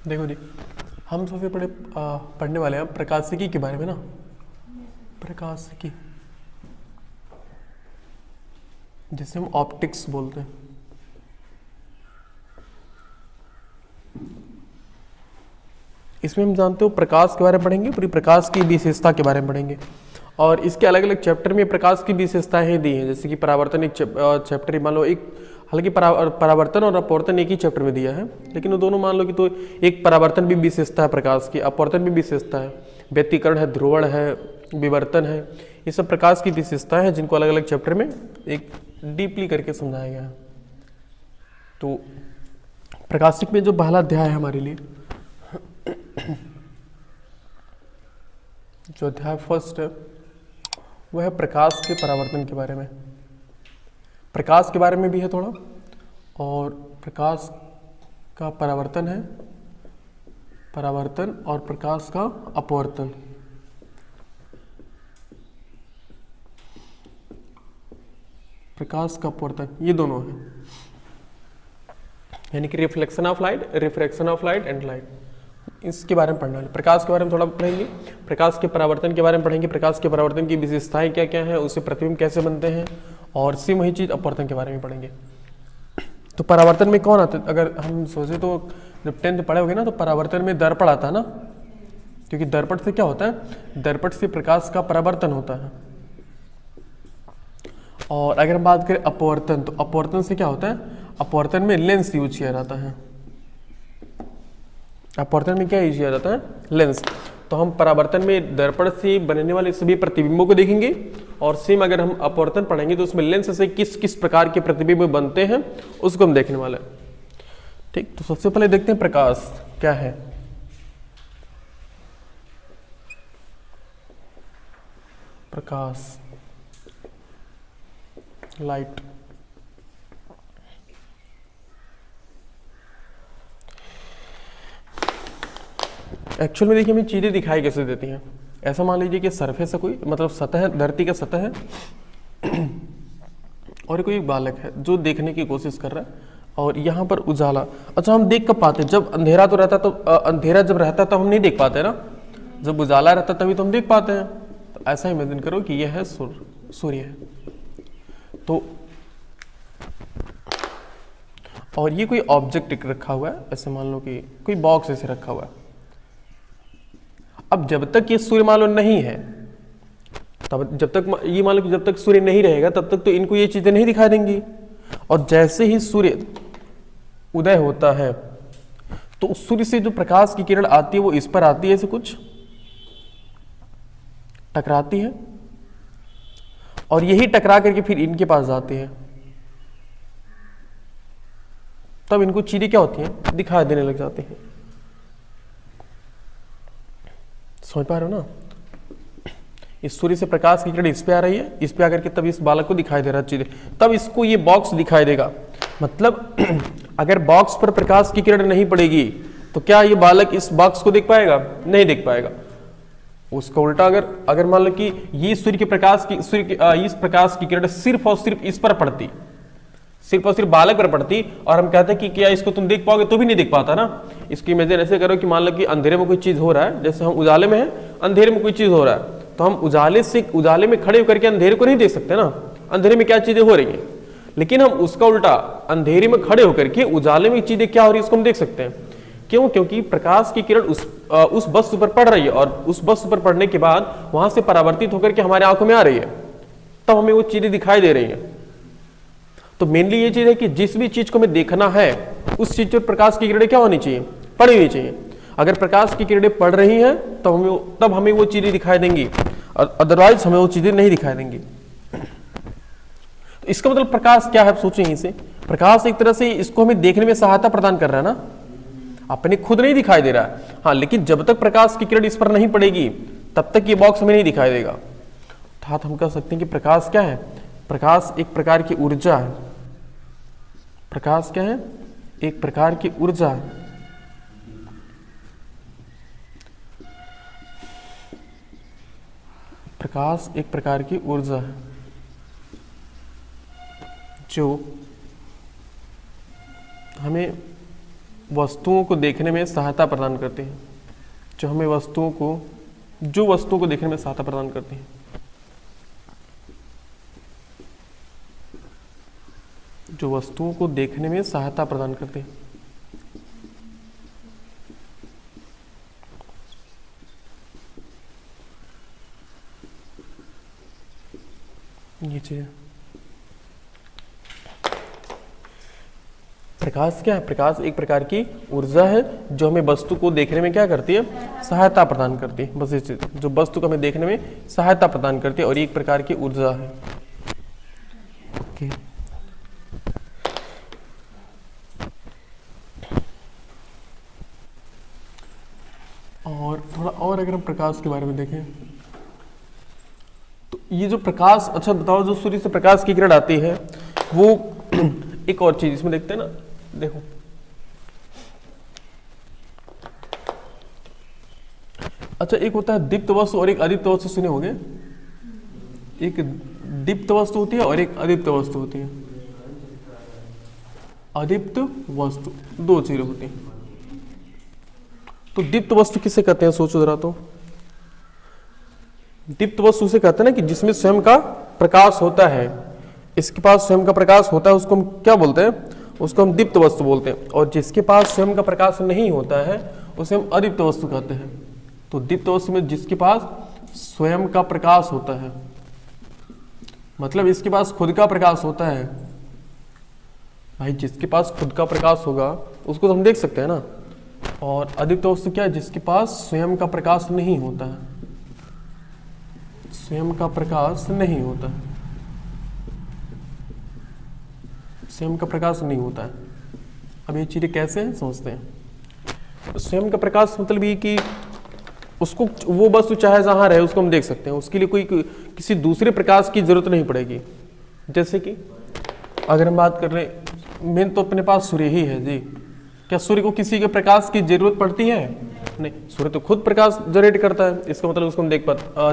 देखो जी, हम सबसे पढ़ने वाले हैं प्रकाशिकी के बारे में ना। प्रकाशिकी, जिसे हम ऑप्टिक्स बोलते हैं। इसमें हम जानते हो प्रकाश के बारे में पढ़ेंगे, पूरी प्रकाश की विशेषता के बारे में पढ़ेंगे। और इसके अलग अलग चैप्टर में प्रकाश की विशेषताएं दी हैं, जैसे कि परावर्तन एक चैप्टर मान लो, एक हालांकि परावर्तन और अपवर्तन एक ही चैप्टर में दिया है, लेकिन वो दोनों मान लो कि तो एक परावर्तन भी विशेषता है प्रकाश की, अपवर्तन भी विशेषता है, व्यतिकरण है, ध्रुवण है, विवर्तन है। ये सब प्रकाश की विशेषताएं हैं जिनको अलग अलग चैप्टर में एक डीपली करके समझाया गया है। तो प्रकाशिक में जो पहला अध्याय है हमारे लिए, जो अध्याय फर्स्ट है वह है प्रकाश के परावर्तन के बारे में। प्रकाश के बारे में भी है थोड़ा, और प्रकाश का परावर्तन है, परावर्तन और प्रकाश का अपवर्तन। प्रकाश का अपवर्तन ये दोनों है, यानी कि reflection of light, refraction of light and light, इसके बारे में पढ़ना है। प्रकाश के बारे में थोड़ा पढ़ेंगे, प्रकाश के परावर्तन के बारे में पढ़ेंगे, प्रकाश के परावर्तन की विशेषताएं क्या क्या हैं, उससे प्रतिबिंब कैसे बनते हैं, और सेम वही चीज़ अपवर्तन के बारे में पढ़ेंगे। तो परावर्तन में कौन आता है? अगर हम सोचे तो जब 10th पढ़े होगे ना, तो परावर्तन में दर्पण आता है ना, क्योंकि दर्पण से क्या होता है, दर्पण से प्रकाश का परावर्तन होता है। और अगर हम बात करें अपवर्तन, तो अपवर्तन से क्या होता है, अपवर्तन में लेंस यूज किया जाता है। अपवर्तन में क्या यूज किया जाता है, लेंस। तो हम परावर्तन में दर्पण से बनने वाले सभी प्रतिबिंबों को देखेंगे, और सेम अगर हम अपवर्तन पढ़ेंगे तो उसमें लेंस से किस किस प्रकार के प्रतिबिंब बनते हैं उसको हम देखने वाले हैं। ठीक, तो सबसे पहले देखते हैं प्रकाश क्या है। प्रकाश, लाइट। एक्चुअल में देखिए हमें चीज़ें दिखाई कैसे देती हैं। ऐसा मान लीजिए कि सरफेस है कोई, मतलब सतह है, धरती का सतह है, और कोई बालक है जो देखने की कोशिश कर रहा है, और यहाँ पर उजाला। अच्छा, हम देख कब पाते हैं, जब अंधेरा तो रहता, तो अंधेरा जब रहता तो हम नहीं देख पाते ना, जब उजाला रहता तभी तो हम देख पाते हैं। तो ऐसा इमेजिन करो कि यह है सूर्य है, तो और ये कोई ऑब्जेक्ट रखा हुआ है, ऐसे मान लो कि कोई बॉक्स ऐसे रखा हुआ है। अब जब तक ये सूर्य मान लो नहीं है, तब जब तक ये मान लो कि जब तक सूर्य नहीं रहेगा तब तक तो इनको ये चीजें नहीं दिखाई देंगी। और जैसे ही सूर्य उदय होता है तो उस सूर्य से जो प्रकाश की किरण आती है वो इस पर आती है, ऐसे कुछ टकराती है, और यही टकरा करके फिर इनके पास जाती है, तब इनको चीजें क्या होती हैं, दिखाई देने लग जाती हैं। समझ पा रहे हो ना, इस सूर्य से प्रकाश की किरण इस पे आ रही है, इस पे आकर के तब इस बालक को दिखाई दे रहा है चीजें, तब इसको ये बॉक्स दिखाई देगा। मतलब अगर बॉक्स पर प्रकाश की किरण नहीं पड़ेगी तो क्या ये बालक इस बॉक्स को देख पाएगा, नहीं देख पाएगा। उसका उल्टा अगर मान लो कि ये इस प्रकाश की किरण सिर्फ और सिर्फ इस पर पड़ती, सिर्फ और सिर्फ बालक पर पड़ती, और हम कहते हैं कि क्या इसको तुम देख पाओगे, तो भी नहीं देख पाता ना। इसकी इमेजिन ऐसे करो कि मान लो कि अंधेरे में कोई चीज हो रहा है, जैसे हम उजाले में हैं, अंधेरे में कोई चीज हो रहा है, तो हम उजाले में खड़े होकर के अंधेरे को नहीं देख सकते ना, अंधेरे में क्या चीजें हो रही हैं। लेकिन हम उसका उल्टा अंधेरे में खड़े होकर के उजाले में चीजें क्या हो रही है उसको हम देख सकते हैं। क्यों? क्योंकि प्रकाश की किरण उस वस्तु पर पड़ रही है, और उस वस्तु पर पड़ने के बाद वहां से परावर्तित होकर के हमारे आंखों में आ रही है, तब हमें वो चीजें दिखाई दे रही है। तो मेनली ये चीज है कि जिस भी चीज को हमें देखना है उस चीज पर प्रकाश की किरणें क्या होनी चाहिए, पड़ी हुई चाहिए। अगर प्रकाश की किरणें पड़ रही हैं तब हमें वो चीजें दिखाई देंगी, और अदरवाइज हमें वो चीजें नहीं दिखाई देंगी। तो इसका मतलब प्रकाश क्या है, आप सोचें इसे। प्रकाश एक तरह से इसको हमें देखने में सहायता प्रदान कर रहा है ना, अपने खुद नहीं दिखाई दे रहा है। हाँ, लेकिन जब तक प्रकाश की किरण इस पर नहीं पड़ेगी तब तक ये बॉक्स हमें नहीं दिखाई देगा। अर्थात हम कह सकते हैं कि प्रकाश क्या है, प्रकाश एक प्रकार की ऊर्जा है। प्रकाश क्या है, एक प्रकार की ऊर्जा है। प्रकाश एक प्रकार की ऊर्जा है जो हमें वस्तुओं को देखने में सहायता प्रदान करते हैं, जो हमें वस्तुओं को देखने में सहायता प्रदान करते हैं, जो वस्तुओं को देखने में सहायता प्रदान करते हैं। ये चीज प्रकाश क्या है? प्रकाश एक प्रकार की ऊर्जा है जो हमें वस्तु को देखने में क्या करती है? सहायता प्रदान करती है। बस ये चीज, जो वस्तु को हमें देखने में सहायता प्रदान करती है और एक प्रकार की ऊर्जा है। ओके। और थोड़ा और अगर हम प्रकाश के बारे में देखें तो ये जो प्रकाश, अच्छा बताओ, जो सूर्य से प्रकाश की किरण आती है वो एक और चीज इसमें देखते हैं ना, देखो अच्छा, एक होता है दीप्त वस्तु और एक अदीप्त वस्तु, सुने होंगे। एक दीप्त वस्तु होती है और एक अदीप्त वस्तु होती है। अदीप्त वस्तु दो चीजें होती हैं। तो दीप्त वस्तु किसे कहते हैं? सोचो जरा। तो दीप्त वस्तु से कहते हैं ना कि जिसमें स्वयं का प्रकाश होता है, इसके पास स्वयं का प्रकाश होता है, उसको हम क्या बोलते हैं? उसको हम दीप्त वस्तु बोलते हैं। और जिसके पास स्वयं का प्रकाश नहीं होता है उसे हम अदीप्त वस्तु कहते हैं। तो दीप्त वस्तु में जिसके पास स्वयं का प्रकाश होता है, मतलब इसके पास खुद का प्रकाश होता है। भाई जिसके पास खुद का प्रकाश होगा उसको तो हम देख सकते हैं ना। और अदीप्त वस्तु क्या है? जिसके पास स्वयं का प्रकाश नहीं होता है, स्वयं का प्रकाश नहीं होता है, स्वयं का प्रकाश नहीं होता है। अब ये चीजें कैसे हैं समझते हैं। स्वयं का प्रकाश मतलब ये कि उसको, वो वस्तु चाहे जहां रहे उसको हम देख सकते हैं, उसके लिए कोई किसी दूसरे प्रकाश की जरूरत नहीं पड़ेगी। जैसे कि अगर हम बात कर रहे, मेन तो अपने पास सूर्य ही है जी। क्या सूर्य को किसी के प्रकाश की जरूरत पड़ती है? नहीं, सूर्य तो खुद प्रकाश जनरेट करता है। इसका मतलब उसको हम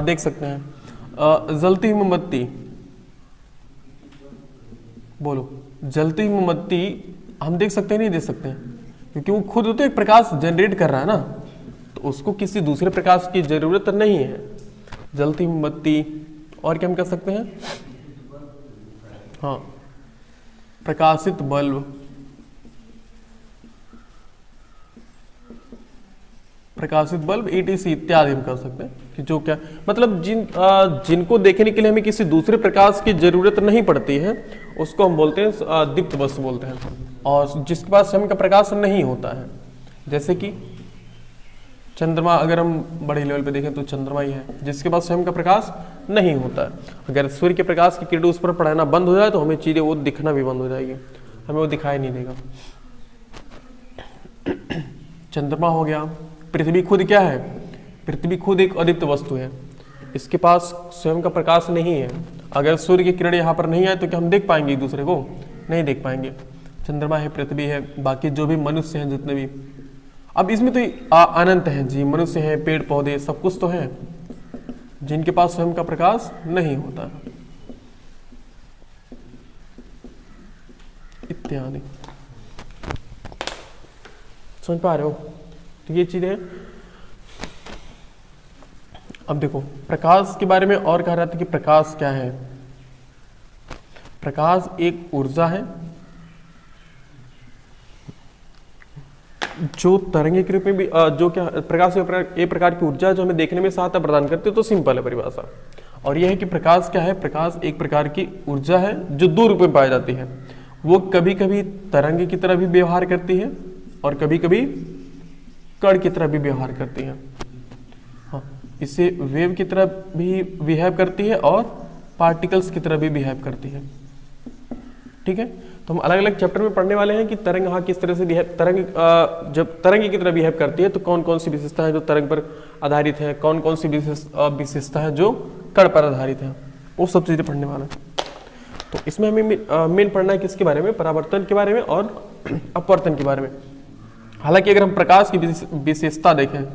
देख सकते हैं। जलती हुई मोमबत्ती, बोलो, जलती हुई मोमबत्ती हम देख सकते हैं नहीं देख सकते हैं? क्योंकि वो खुद तो एक प्रकाश जनरेट कर रहा है ना, तो उसको किसी दूसरे प्रकाश की जरूरत नहीं है। जलती हुई मोमबत्ती। और क्या हम कह सकते हैं? हाँ, प्रकाशित बल्ब, प्रकाशित बल्ब ETC इत्यादि हम कर सकते हैं। कि जो क्या मतलब जिनको देखने के लिए हमें किसी दूसरे प्रकाश की जरूरत नहीं पड़ती है उसको हम बोलते हैं दीप्त वस्तु बोलते हैं। और जिसके पास स्वयं का प्रकाश नहीं होता है, जैसे कि चंद्रमा, अगर हम बड़े लेवल पे देखें तो चंद्रमा ही है जिसके पास स्वयं का प्रकाश नहीं होता है। अगर सूर्य के प्रकाश की किरण उस पर पड़ना बंद हो जाए तो हमें चीजें वो दिखना भी बंद हो जाएगी, हमें वो दिखाई नहीं देगा। चंद्रमा हो गया। पृथ्वी खुद क्या है? पृथ्वी खुद एक अदीप्त वस्तु है, इसके पास स्वयं का प्रकाश नहीं है। अगर सूर्य की किरण यहाँ पर नहीं आए तो क्या हम देख पाएंगे एक दूसरे को? नहीं देख पाएंगे। चंद्रमा है, पृथ्वी है, बाकी जो भी मनुष्य हैं जितने भी, अब इसमें तो अनंत हैं जी, मनुष्य हैं, पेड़ पौधे, सब कुछ तो है जिनके पास स्वयं का प्रकाश नहीं होता इत्यादि। समझ पा रहे हो? तो ये चीजें। अब देखो प्रकाश के बारे में और कहा जाता है कि प्रकाश क्या है? प्रकाश एक ऊर्जा है जो तरंगे के रूप में भी जो क्या प्रकाश एक प्रकार की ऊर्जा जो हमें देखने में सहायता प्रदान करती है। तो सिंपल है परिभाषा, और यह है कि प्रकाश क्या है? प्रकाश एक प्रकार की ऊर्जा है जो दो रूप में पाई जाती है। वो कभी कभी तरंग की तरह भी व्यवहार करती है और कभी कभी कण की तरह भी व्यवहार करती है। हाँ, इसे वेव की तरह भी बिहेव करती है और पार्टिकल्स की तरह भी बिहेव करती है। ठीक है, तो हम अलग अलग चैप्टर में पढ़ने वाले हैं कि तरंग हाँ किस तरह से बिहेव, जब तरंग की तरह बिहेव करती है तो कौन कौन सी विशेषता है जो तरंग पर आधारित है, कौन कौन सी विशेषता है जो कण पर आधारित है, वो सब चीजें पढ़ने वाला है। तो इसमें हमें मेन पढ़ना है किसके बारे में? परावर्तन के बारे में और अपवर्तन के बारे में। हालांकि अगर हम प्रकाश की विशेषता देखें,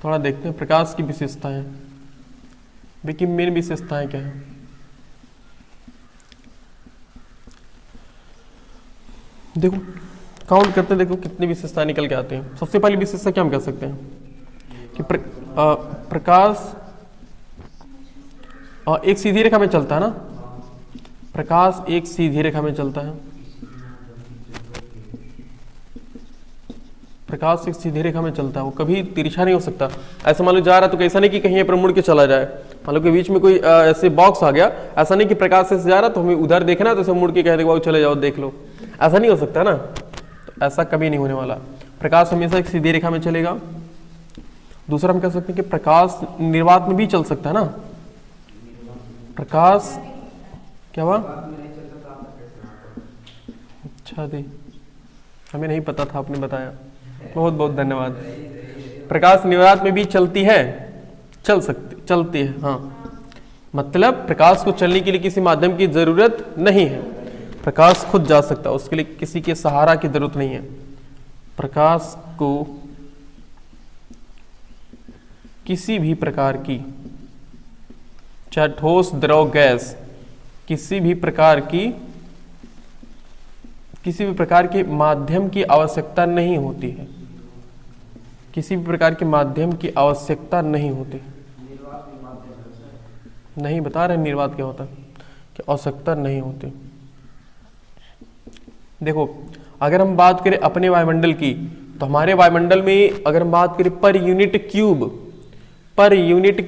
थोड़ा देखते हैं प्रकाश की विशेषताएं। देखिए मेन विशेषताएं क्या है? देखो काउंट करते देखो कितनी विशेषता निकल के आते हैं। सबसे पहली विशेषता क्या हम कह सकते हैं कि प्रकाश एक सीधी रेखा में चलता है ना, प्रकाश एक सीधी रेखा में चलता है, प्रकाश एक सीधी रेखा में चलता है, वो कभी तिरछा नहीं हो सकता। ऐसा मान लो जा रहा है तो कैसा नहीं कि कहीं पर मुड़ के चला जाए, मान लो कि बीच में कोई ऐसे बॉक्स आ गया, ऐसा नहीं कि प्रकाश से जा रहा तो हमें उधर देखना तो ऐसे मुड़ के कह देगा चले जाओ देख लो, ऐसा नहीं हो सकता ना, तो ऐसा कभी नहीं होने वाला। प्रकाश हमेशा एक सीधी रेखा में चलेगा। दूसरा हम कह सकते हैं कि प्रकाश निर्वात में भी चल सकता है ना, प्रकाश क्या हुआ? अच्छा दी, हमें नहीं पता था, आपने बताया, बहुत बहुत धन्यवाद। प्रकाश निर्वात में भी चलती है, चलती है, हाँ, मतलब प्रकाश को चलने के लिए किसी माध्यम की जरूरत नहीं है, प्रकाश खुद जा सकता है, उसके लिए किसी के सहारा की जरूरत नहीं है। प्रकाश को किसी भी प्रकार की, चाहे ठोस द्रव गैस, किसी भी प्रकार के माध्यम की आवश्यकता नहीं होती है, किसी भी प्रकार के माध्यम की आवश्यकता नहीं होती। नहीं बता रहे निर्वात क्या होता है, कि आवश्यकता नहीं होती। देखो अगर हम बात करें अपने वायुमंडल की, तो हमारे वायुमंडल में अगर हम बात करें पर यूनिट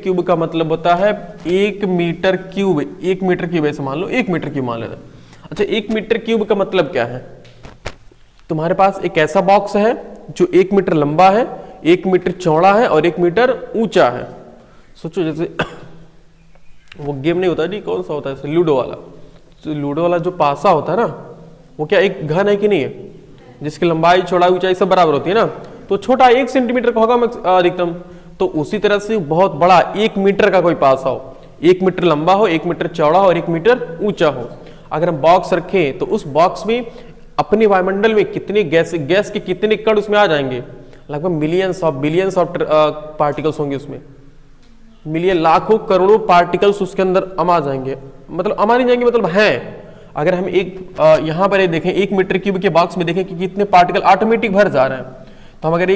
क्यूब का मतलब होता है 1 मीटर क्यूब। 1 मीटर क्यूब ऐसे मान लो, 1 मीटर क्यूब मान लेते। अच्छा 1 मीटर क्यूब का मतलब क्या है? तुम्हारे पास एक ऐसा बॉक्स है जो 1 मीटर लंबा है, 1 मीटर चौड़ा है और 1 मीटर ऊंचा है। सोचो जैसे वो गेम नहीं होता जी, कौन सा होता है, लूडो वाला। तो लूडो वाला जो पासा होता है ना, वो क्या एक घन है कि नहीं है, जिसकी लंबाई चौड़ाई ऊंचाई सब बराबर होती है ना, तो छोटा 1 सेंटीमीटर का होगा अधिकतम। तो उसी तरह से बहुत बड़ा 1 मीटर का कोई पासा हो, 1 मीटर लंबा हो, 1 मीटर चौड़ा हो और 1 मीटर ऊंचा हो, अगर हम बॉक्स रखें तो उस बॉक्स में अपने वायुमंडल में कितने गैस के कितने कण उसमें आ जाएंगे? लगभग बिलियंस ऑफ पार्टिकल्स होंगे उसमें, मिलियन लाखों करोड़ों पार्टिकल्स उसके अंदर अमा जाएंगे, मतलब अमा नहीं जाएंगे मतलब हैं। अगर हम यहाँ पर देखें 1 मीटर क्यूब के बॉक्स में देखें कि कितने पार्टिकल ऑटोमेटिक भर जा रहे हैं, तो हम अगर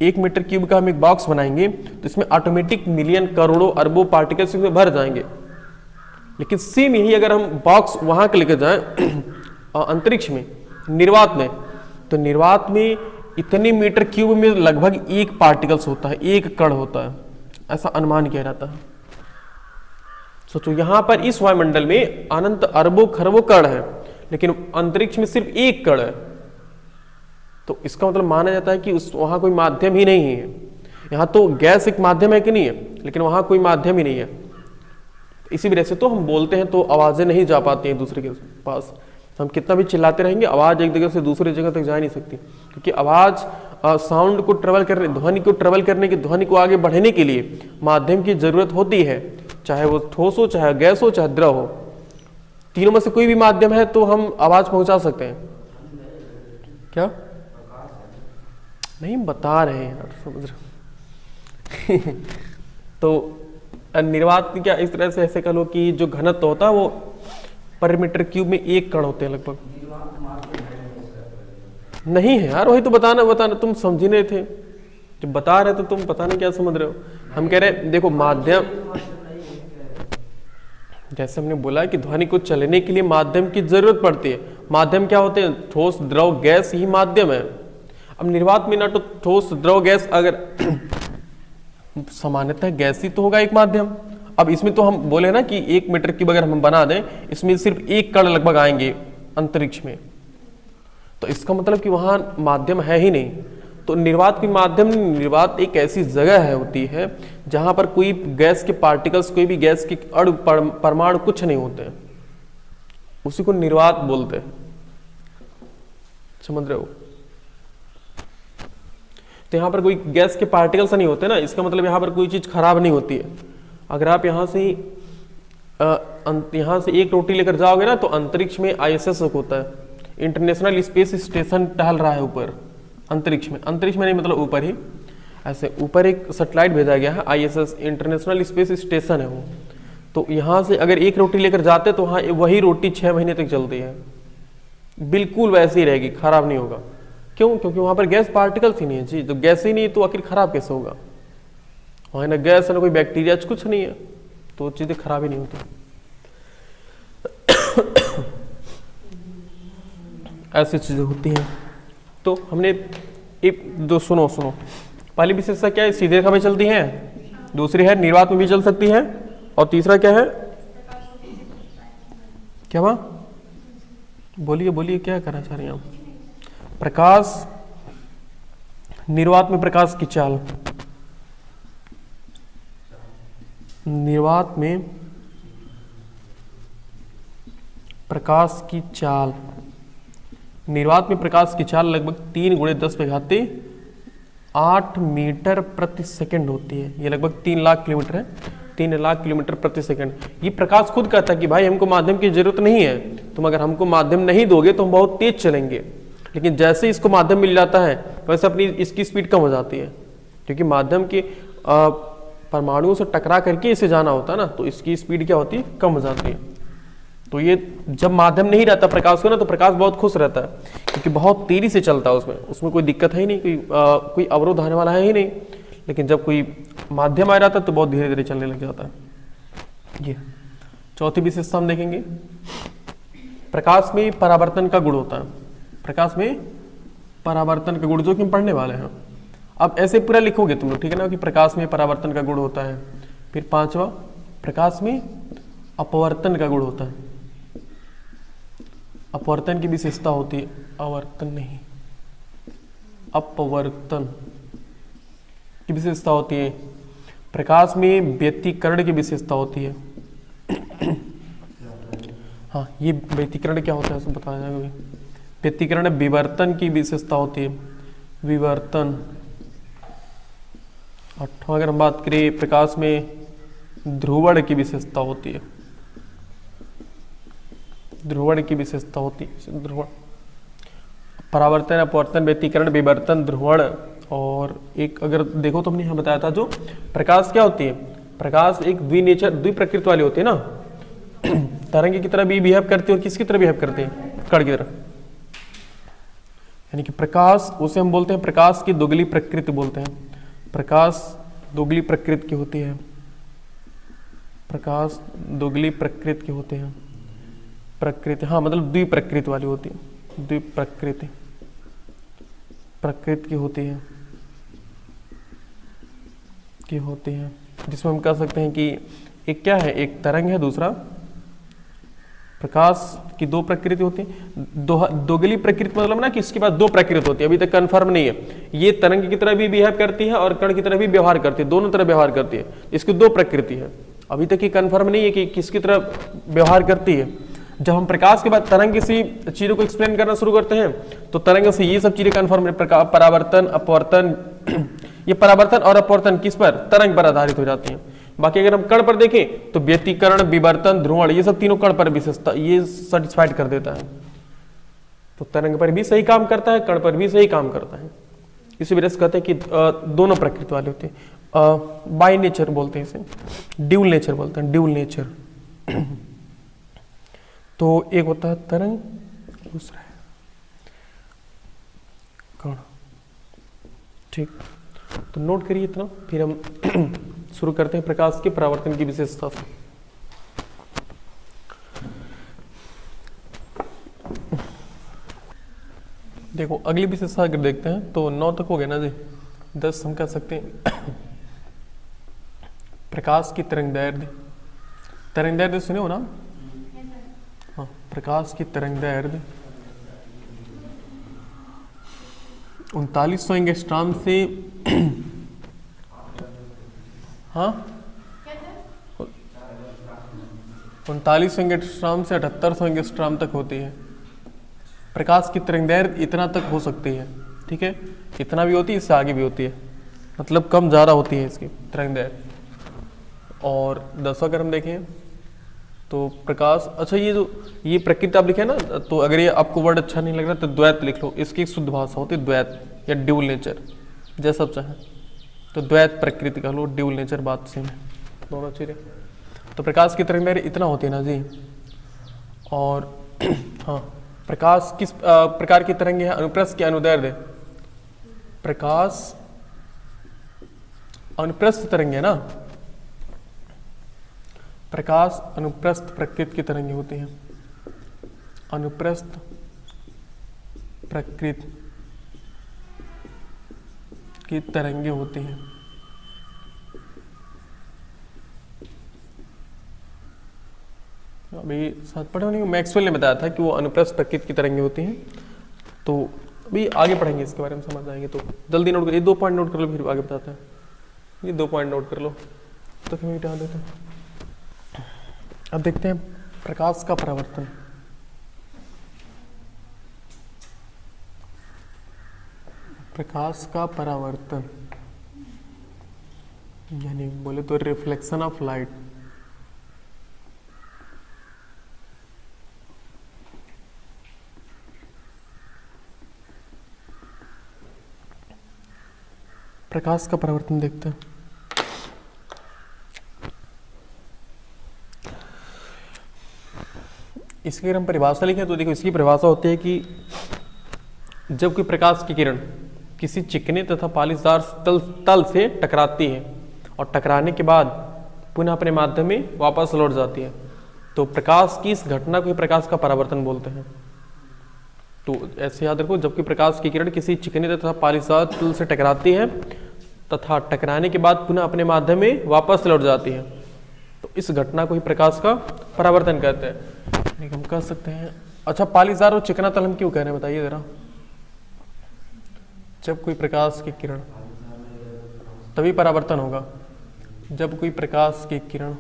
1 मीटर क्यूब का हम एक बॉक्स बनाएंगे तो इसमें ऑटोमेटिक मिलियन करोड़ों अरबों पार्टिकल्स इसमें भर जाएंगे। लेकिन सेम यही अगर हम बॉक्स वहां के लेकर जाएं अंतरिक्ष में, निर्वात में, तो निर्वात में इतने मीटर क्यूब में लगभग 1 पार्टिकल्स होता है, 1 कण होता है, ऐसा अनुमान किया जाता है। सोचो यहां पर इस वायुमंडल में अनंत अरबों खरबों कण है, लेकिन अंतरिक्ष में सिर्फ 1 कण है, तो इसका मतलब माना जाता है कि वहां कोई माध्यम ही नहीं है। यहाँ तो गैस एक माध्यम है कि नहीं है, लेकिन वहां कोई माध्यम ही नहीं है। इसी वजह से तो हम बोलते हैं तो आवाजें नहीं जा पाती हैं दूसरे के पास, हम कितना भी चिल्लाते रहेंगे आवाज एक जगह से दूसरी जगह तक जा नहीं सकती, क्योंकि आवाज साउंड को ट्रेवल करने, ध्वनि को ट्रेवल करने की, ध्वनि को आगे बढ़ने के लिए माध्यम की जरूरत होती है, चाहे वो ठोस हो, चाहे गैस हो, चाहे द्रव हो। तीनों में से कोई भी माध्यम है तो हम आवाज पहुंचा सकते हैं। क्या नहीं बता रहे हैं यार, समझ रहे तो निर्वात क्या इस तरह से ऐसे कह लो कि जो घनत्व होता है वो पर मीटर क्यूब में 1 कण होते हैं लगभग। नहीं है यार, वही तो बताना तुम समझ नहीं थे, जब बता रहे तो तुम पता नहीं क्या समझ रहे हो। हम कह रहे देखो माध्यम, जैसे हमने बोला कि ध्वनि को चलने के लिए माध्यम की जरूरत पड़ती है। माध्यम क्या होते हैं? ठोस द्रव गैस ही माध्यम है। अब निर्वात में ना तो ठोस द्रव गैस, अगर सामान्यतः गैस ही तो होगा एक माध्यम। अब इसमें तो हम बोले ना कि 1 मीटर क्यूब अगर हम बना दें, इसमें सिर्फ 1 कण लगभग आएंगे अंतरिक्ष में, तो इसका मतलब कि वहां माध्यम है ही नहीं। तो निर्वात की माध्यम, निर्वात एक ऐसी जगह है होती है जहां पर कोई गैस के पार्टिकल्स, कोई भी गैस के अणु परमाणु कुछ नहीं होते हैं, उसी को निर्वात बोलते हैं। समझ रहे हो? तो यहाँ पर कोई गैस के पार्टिकल्स नहीं होते ना, इसका मतलब यहाँ पर कोई चीज खराब नहीं होती है। अगर आप यहाँ से एक रोटी लेकर जाओगे ना, तो अंतरिक्ष में ISS होता है, इंटरनेशनल स्पेस स्टेशन टहल रहा है ऊपर अंतरिक्ष में नहीं मतलब ऊपर ही, ऐसे ऊपर एक सैटेलाइट भेजा गया है, ISS इंटरनेशनल स्पेस स्टेशन है वो। तो यहाँ से अगर एक रोटी लेकर जाते तो वहाँ वही रोटी 6 महीने तक चलती है। बिल्कुल वैसे ही रहेगी, खराब नहीं होगा। क्यों? क्योंकि वहां पर गैस पार्टिकल्स ही नहीं है जी, तो गैस ही नहीं तो आखिर खराब कैसे होगा? वहां ना गैस है ना कोई बैक्टीरिया, कुछ नहीं है, तो चीजें खराब ही नहीं होती। ऐसी चीजें होती हैं। तो हमने एक दो सुनो पहली विशेषता क्या है? सीधे रेखा में चलती है, दूसरी है निर्वात में भी चल सकती है, और तीसरा क्या है? क्या हुआ? बोलिए क्या करना चाह रही हैं आप? प्रकाश, निर्वात में प्रकाश की चाल, निर्वात में प्रकाश की चाल, निर्वात में प्रकाश की चाल लगभग 3 × 10⁸ मीटर प्रति सेकंड होती है। ये लगभग 3 लाख किलोमीटर है, 3 लाख किलोमीटर प्रति सेकंड। ये प्रकाश खुद कहता है कि भाई हमको माध्यम की जरूरत नहीं है, तुम अगर हमको माध्यम नहीं दोगे तो हम बहुत तेज चलेंगे। लेकिन जैसे इसको माध्यम मिल जाता है वैसे अपनी इसकी स्पीड कम हो जाती है, क्योंकि माध्यम के परमाणुओं से टकरा करके इसे जाना होता है ना, तो इसकी स्पीड क्या होती है? कम हो जाती है। तो ये जब माध्यम नहीं रहता प्रकाश को ना, तो प्रकाश बहुत खुश रहता है, क्योंकि बहुत तेजी से चलता है, उसमें कोई दिक्कत है ही नहीं, कोई अवरोध आने वाला है ही नहीं। लेकिन जब कोई माध्यम आ जाता है तो बहुत धीरे धीरे चलने लग जाता है। ये चौथी विशेषता हम देखेंगे, प्रकाश में परावर्तन का गुण होता है। प्रकाश में परावर्तन का गुण, जो कि हम पढ़ने वाले हैं। अब ऐसे पूरा लिखोगे तुम लोग, ठीक है ना, कि प्रकाश में परावर्तन का गुण होता है। फिर 5वां, प्रकाश में अपवर्तन का गुण होता है। अपवर्तन की विशेषता होती है, आवर्तन नहीं, अपवर्तन की विशेषता होती है। प्रकाश में व्यतिकरण की विशेषता होती है। हाँ, ये व्यतिकरण क्या होता है उसको बताया जाएगा। व्यतिकरण विवर्तन की विशेषता होती है, विवर्तन। 8वां अगर हम बात करें, प्रकाश में ध्रुवण की विशेषता होती है, ध्रुवण की विशेषता होती है, ध्रुवण। परावर्तन, अपवर्तन, व्यतिकरण, विवर्तन, ध्रुवण। और एक अगर देखो तो हमने यहाँ बताया था, जो प्रकाश क्या होती है? प्रकाश एक द्विप्रकृति वाली होती है ना, तरंग की तरह भी बिहेव करती है, और किसकी तरह बिहेव करती है? कण की तरह। यानी कि प्रकाश, उसे हम बोलते हैं प्रकाश की दोगली प्रकृति बोलते हैं। प्रकाश दोगली प्रकृति की होती है, प्रकाश दोगली प्रकृति की होते हैं। प्रकृति, हाँ, मतलब द्विप्रकृति वाली होती है, द्विप्रकृति प्रकृति की होती है, जिसमें हम कह सकते हैं कि एक क्या है? एक तरंग है, दूसरा प्रकाश की 2 प्रकृति होती है। दोगली प्रकृति मतलब ना कि इसके पास 2 प्रकृति होती है, अभी तक कंफर्म नहीं है। ये तरंग की तरह भी बिहेव करती है और कण की तरह भी व्यवहार करती है, दोनों तरह व्यवहार करती है। इसकी 2 प्रकृति है, अभी तक ये कंफर्म नहीं है कि किसकी तरह व्यवहार करती है। जब हम प्रकाश के बाद तरंग से चीजों को एक्सप्लेन करना शुरू करते हैं तो तरंग से ये सब चीजें कंफर्म है। परावर्तन, अपवर्तन, ये परावर्तन और अपवर्तन किस पर? तरंग पर आधारित हो जाती हैं। बाकी अगर हम कण पर देखें तो व्यतिकरण, विवर्तन, ध्रुवण, ये सब तीनों कण पर विशेषता ये सेटिस्फाइड कर देता है। तो तरंग पर भी सही काम करता है, कण पर भी सही काम करता है। इसी वजह से कहते हैं कि दोनों प्रकृति वाले होते हैं। बाय नेचर बोलते हैं इसे, ड्यूल नेचर बोलते हैं, ड्यूल नेचर। तो एक होता है तरंग, दूसरा है कण। ठीक, तो नोट करिए इतना, फिर हम शुरू करते हैं प्रकाश के परावर्तन की विशेषता से। देखो अगली विशेषता अगर देखते हैं तो 9 तक हो गया ना जी, 10 हम कह सकते हैं। प्रकाश की तरंगदैर्ध्य, तरंगदैर्ध्य सुने हो ना? हाँ, प्रकाश की तरंगदैर्ध्य 3900 एंगस्ट्रॉम से हाँ 3900 एंगस्ट्रॉम से 7800 एंगस्ट्रॉम तक होती है। प्रकाश की तरंगदैर्ध्य इतना तक हो सकती है, ठीक है, इतना भी होती है, इससे आगे भी होती है, मतलब कम ज़्यादा होती है इसकी तरंगदैर्ध्य। और 10 अगर हम देखें तो प्रकाश, अच्छा ये प्रकृति आप लिखे ना, तो अगर ये आपको वर्ड अच्छा नहीं लग रहा तो द्वैत लिख लो, इसकी एक शुद्ध भाषा होती है द्वैत या ड्यूल नेचर, जैसा चाहे तो द्वैत प्रकृति का लो, ड्यूल नेचर बात सेम है, दोनों चीज़ें। तो प्रकाश की तरंगदैर्ध्य इतना होती है ना जी। और हाँ, प्रकाश किस प्रकार की तरंगे है? अनुप्रस्थ की अनुदैर्ध्य? प्रकाश अनुप्रस्थ तरंगे है ना, प्रकाश अनुप्रस्थ प्रकृति की तरंगे होती हैं, अनुप्रस्थ प्रकृति की तरंगे होती हैं। अभी साथ पढ़े नहीं, मैक्सवेल ने बताया था कि वो अनुप्रस्थ प्रकृति की तरंगे होती हैं। तो अभी आगे पढ़ेंगे इसके बारे में, समझ आएंगे। तो जल्दी नोट कर, ये 2 पॉइंट नोट कर लो, फिर आगे बताते हैं। ये 2 पॉइंट नोट कर लो, तो फिर मिटा देते हैं। अब देखते हैं प्रकाश का परावर्तन। प्रकाश का परावर्तन यानी बोले तो रिफ्लेक्शन ऑफ लाइट। प्रकाश का परावर्तन देखते हैं। इसकी अगर हम परिभाषा लिखें तो देखो, इसकी परिभाषा होती है कि जब कोई प्रकाश की किरण किसी चिकने तथा पालिशदार तल से टकराती है और टकराने के बाद पुनः अपने माध्यम में वापस लौट जाती है, तो प्रकाश की इस घटना को ही प्रकाश का परावर्तन बोलते हैं। तो ऐसे याद रखो, जबकि प्रकाश की किरण किसी चिकने तथा पालिशदार तल से टकराती है तथा टकराने के बाद पुनः अपने माध्यम में वापस लौट जाती है, तो इस घटना को ही प्रकाश का परावर्तन कहते हैं। हम कह सकते हैं, अच्छा पालिशदार और चिकना तल हम क्यों कह रहे हैं बताइए जरा। जब कोई प्रकाश की किरण, तभी परावर्तन होगा जब कोई प्रकाश की किरण,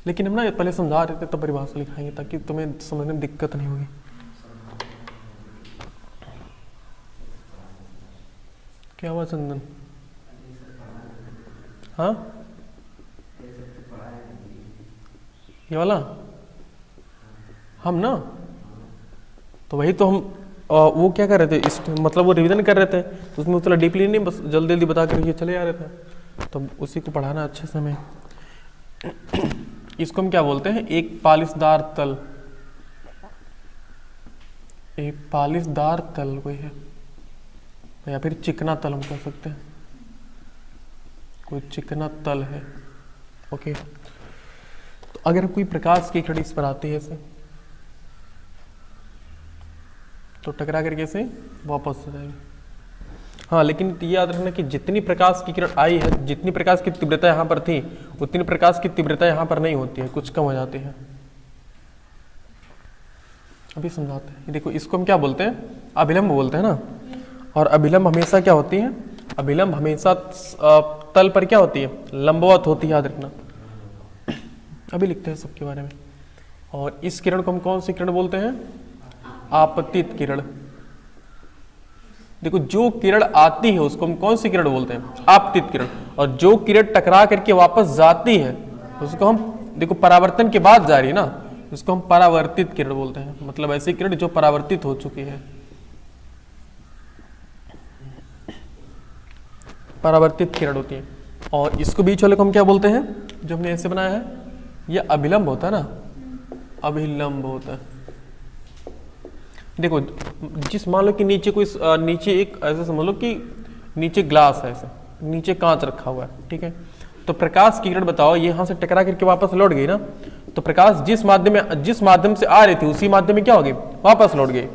लेकिन हम ना पहले समझा रहे थे तब परिभाषा लिखाएंगे ताकि तुम्हें समझने में दिक्कत नहीं होगी। क्या हुआ चंदन? हाँ ये वाला हम ना, तो वही तो हम वो क्या कर रहे थे, मतलब वो रिवीजन कर रहे थे, तो उसमें उतना डीपली नहीं, बस जल्दी जल्दी बता कर ये चले आ रहे थे, तो उसी को पढ़ाना अच्छे से हमें। इसको हम क्या बोलते हैं? एक पालिशदार तल, एक पालिशदार तल कोई है, या फिर चिकना तल हम कह सकते हैं, कोई चिकना तल है। ओके, तो अगर कोई प्रकाश की किरण इस पर आती है ऐसे, तो टकरा करके से वापस हो जाएगी। हाँ, लेकिन ये याद रखना कि जितनी प्रकाश की किरण आई है, जितनी प्रकाश की तीव्रता यहाँ पर थी, उतनी प्रकाश की तीव्रता यहाँ पर नहीं होती है, कुछ कम हो जाती है। अभी समझाते हैं। देखो, इसको हम क्या बोलते हैं? अभिलंब बोलते हैं ना। और अभिलंब हमेशा क्या होती है? अभिलंब हमेशा तल पर क्या होती है? लंबवत होती है, याद रखना। अभी लिखते हैं सबके बारे में। और इस किरण को हम कौन सी किरण बोलते हैं? आपतित किरण। देखो, जो किरण आती है उसको हम कौन सी किरण बोलते हैं? आपतित किरण। और जो किरण टकरा करके वापस जाती है उसको हम, देखो परावर्तन के बाद जा रही है ना, उसको हम परावर्तित किरण बोलते हैं। मतलब ऐसी किरण जो परावर्तित हो चुकी है, परावर्तित किरण होती है। और इसको बीच वाले को हम क्या बोलते हैं? जो हमने ऐसे बनाया है, यह अभिलंब होता है ना, अभिलंब होता है। देखो, जिस मान लो कि नीचे कोई नीचे एक ऐसे समझ लो कि नीचे ग्लास है, ऐसे नीचे कांच रखा हुआ है, ठीक है। तो प्रकाश की किरण बताओ, ये यहाँ से टकरा करके वापस लौट गई ना, तो प्रकाश जिस माध्यम से आ रही थी उसी माध्यम में क्या हो गई? वापस लौट गई।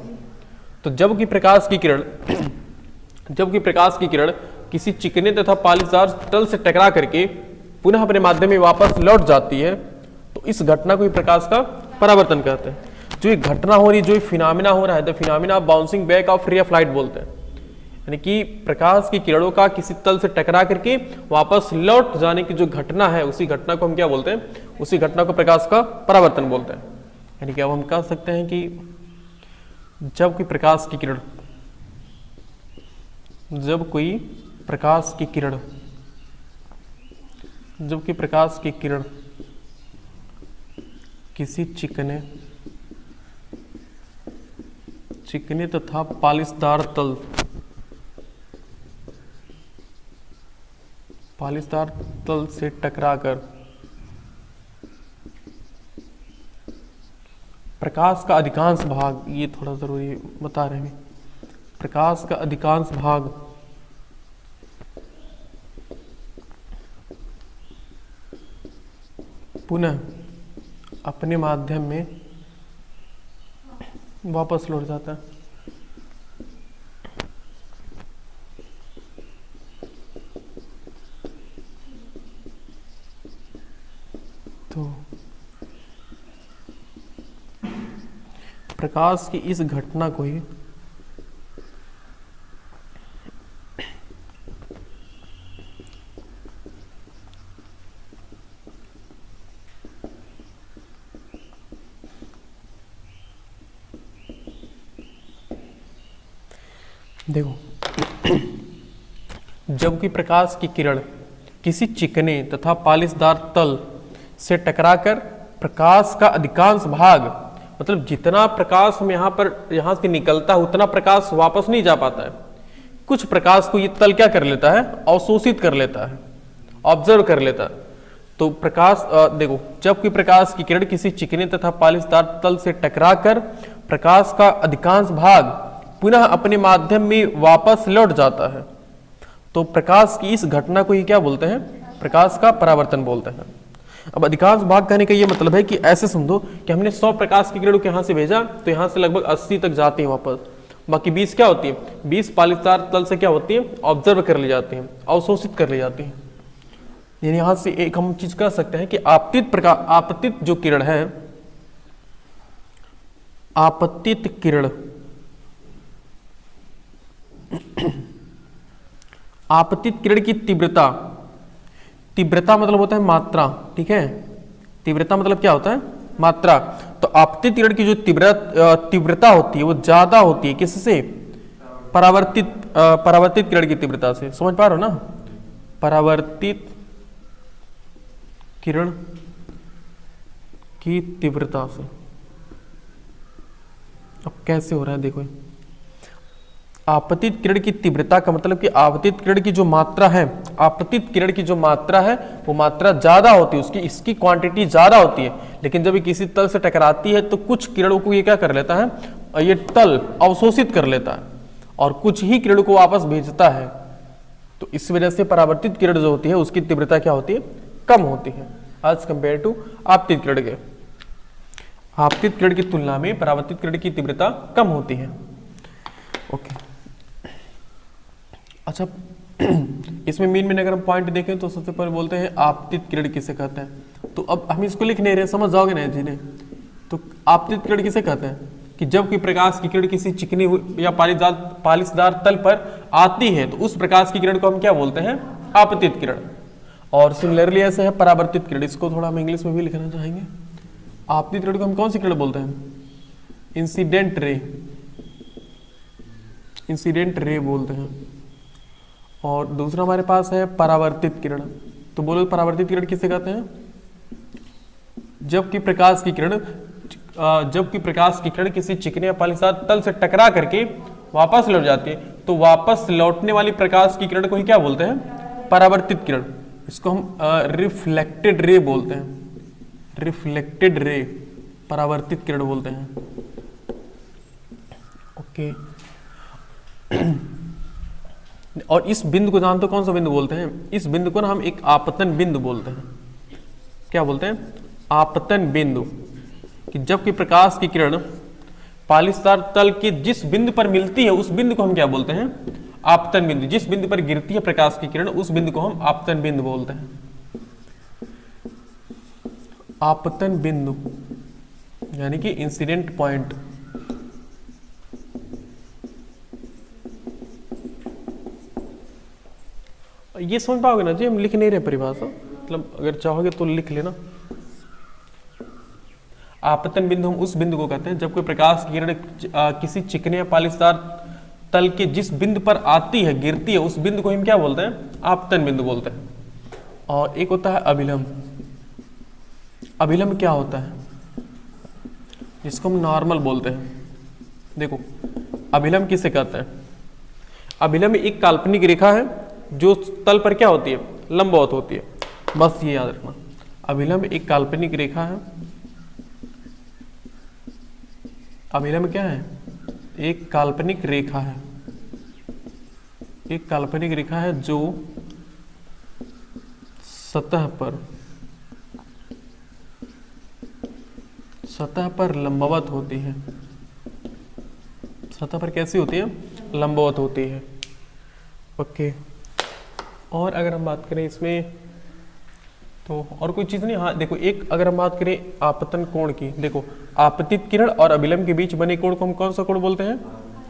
तो जबकि प्रकाश की किरण किसी चिकने तथा पालिशदार तल से टकरा करके पुनः अपने माध्यम में वापस लौट जाती है, तो इस घटना को ही प्रकाश का परावर्तन कहते हैं। जो ये घटना हो रही, जो फिनोमेना हो रहा है, the phenomena of bouncing back of ray of light बोलते हैं। यानी कि प्रकाश की किरणों का किसी तल से टकरा करके वापस लौट जाने की जो घटना है, उसी घटना को हम क्या बोलते हैं? उसी घटना को प्रकाश का परावर्तन बोलते हैं। यानी कि अब हम कह सकते हैं कि जब कोई प्रकाश की किरण किसी चिकने तथा पालिशदार तल से टकराकर प्रकाश का अधिकांश भाग, ये थोड़ा जरूरी बता रहे हैं, प्रकाश का अधिकांश भाग पुनः अपने माध्यम में वापस लौट जाता है। तो प्रकाश की इस घटना को ही देखो, जबकि प्रकाश की किरण किसी चिकने तथा पालिशदार तल से टकराकर प्रकाश का अधिकांश भाग, मतलब जितना प्रकाश हम यहाँ से निकलता है उतना प्रकाश वापस नहीं जा पाता है। कुछ प्रकाश को ये तल क्या कर लेता है, अवशोषित कर लेता है, ऑब्जर्व कर लेता है। तो प्रकाश देखो, जबकि प्रकाश की किरण किसी चिकने तथा पालिशदार तल से टकराकर प्रकाश का अधिकांश भाग पुनः अपने माध्यम में वापस लौट जाता है, तो प्रकाश की इस घटना को ही क्या बोलते हैं, प्रकाश का परावर्तन बोलते हैं। अब अधिकांश भाग कहने का ये मतलब है कि ऐसे समझो कि हमने 100 प्रकाश की किरणों को यहाँ से भेजा तो यहाँ से लगभग 80 तक जाती है वापस, बाकी 20 क्या होती है, 20 पालिशदार तल से क्या होती है, ऑब्जर्व कर ली जाती है, अवशोषित कर ली जाती है। यानी यहाँ से एक हम चीज कह सकते हैं कि आपतित जो किरण है, आपतित किरण, आपतित किरण की तीव्रता, तीव्रता मतलब होता है मात्रा, ठीक है, तीव्रता मतलब क्या होता है, मात्रा। तो आपतित किरण की जो तीव्रता होती है वो ज्यादा होती है किससे, परावर्तित किरण की तीव्रता से। समझ पा रहे हो ना, परावर्तित किरण की तीव्रता से। अब कैसे हो रहा है देखो, आपतित किरण की तीव्रता का मतलब कि आपतित किरण की जो मात्रा है, आपतित किरण की जो मात्रा है वो मात्रा ज्यादा होती है, उसकी इसकी क्वांटिटी ज्यादा होती है। लेकिन जब ये किसी तल से टकराती है तो कुछ किरणों को ये क्या कर लेता है, ये तल अवशोषित कर लेता है और कुछ ही किरणों को वापस भेजता है। तो इस वजह से परावर्तित किरण जो होती है उसकी तीव्रता क्या होती है, कम होती है एज कंपेयर टू आपतित किरण के। आपतित किरण की तुलना में परावर्तित किरण की तीव्रता कम होती है। ओके, अच्छा इसमें मेन अगर हम पॉइंट देखें तो सबसे पहले बोलते हैं आपतित किरण किसे कहते हैं। तो अब हम इसको लिख नहीं रहे, समझ जाओगे ना जिन्हें। तो आपतित किरण किसे कहते हैं कि जब कोई प्रकाश की किरण किसी चिकनी या पालिशदार तल पर आती है तो उस प्रकाश की किरण को हम क्या बोलते हैं, आपतित किरण। और सिमिलरली ऐसे है परावर्तित किरण, इसको थोड़ा हम इंग्लिश में भी लिखना चाहेंगे। आपतित किरण को हम कौन सी किरण बोलते हैं, इंसिडेंट रे, इंसिडेंट रे बोलते हैं। और दूसरा हमारे पास है परावर्तित किरण। तो बोलो परावर्तित किरण किसे कहते हैं, जबकि प्रकाश की किरण किसी चिकने या पालिशदार तल से टकरा करके वापस लौट जाती है तो वापस लौटने वाली प्रकाश की किरण को ही क्या बोलते हैं, परावर्तित किरण। इसको हम रिफ्लेक्टेड रे बोलते हैं, रिफ्लेक्टेड रे, परावर्तित किरण बोलते हैं। ओके और इस बिंदु को जानते हो कौन सा बिंदु बोलते हैं, इस बिंदु को ना हम एक आपतन बिंदु बोलते हैं। क्या बोलते हैं, आपतन बिंदु। कि जब कि प्रकाश की किरण पालिशदार तल के जिस बिंदु पर मिलती है उस बिंदु को हम क्या बोलते हैं, आपतन बिंदु। जिस बिंदु पर गिरती है प्रकाश की किरण उस बिंदु को हम आपतन बिंदु बोलते हैं। आपतन बिंदु यानी कि इंसिडेंट पॉइंट। ये समझ पाओगे ना जी, हम लिख नहीं रहे परिभाषा, मतलब अगर चाहोगे तो लिख लेना। आपतन बिंदु हम उस बिंदु को कहते हैं जब कोई प्रकाश की किरण किसी चिकने या पालिशदार तल के जिस बिंदु पर आती है, गिरती है, उस बिंदु को हम क्या बोलते हैं, आपतन बिंदु बोलते हैं। और एक होता है अभिलंब। अभिलंब क्या होता है, जिसको हम नॉर्मल बोलते हैं। देखो अभिलंब किसे कहते हैं, अभिलंब एक काल्पनिक रेखा है जो तल पर क्या होती है, लंबवत होती है। बस ये याद रखना, अभिलंब एक काल्पनिक रेखा है अभिलंब क्या है? एक काल्पनिक रेखा है, एक काल्पनिक रेखा है जो सतह पर लंबवत होती है। सतह पर कैसी होती है? लंबवत होती है। ओके। और अगर हम बात करें इसमें तो और कोई चीज़ नहीं। हाँ देखो, एक अगर हम बात करें आपतन कोण की, देखो आपतित किरण और अभिलंब के बीच बने कोण को हम कौन सा कोण बोलते हैं?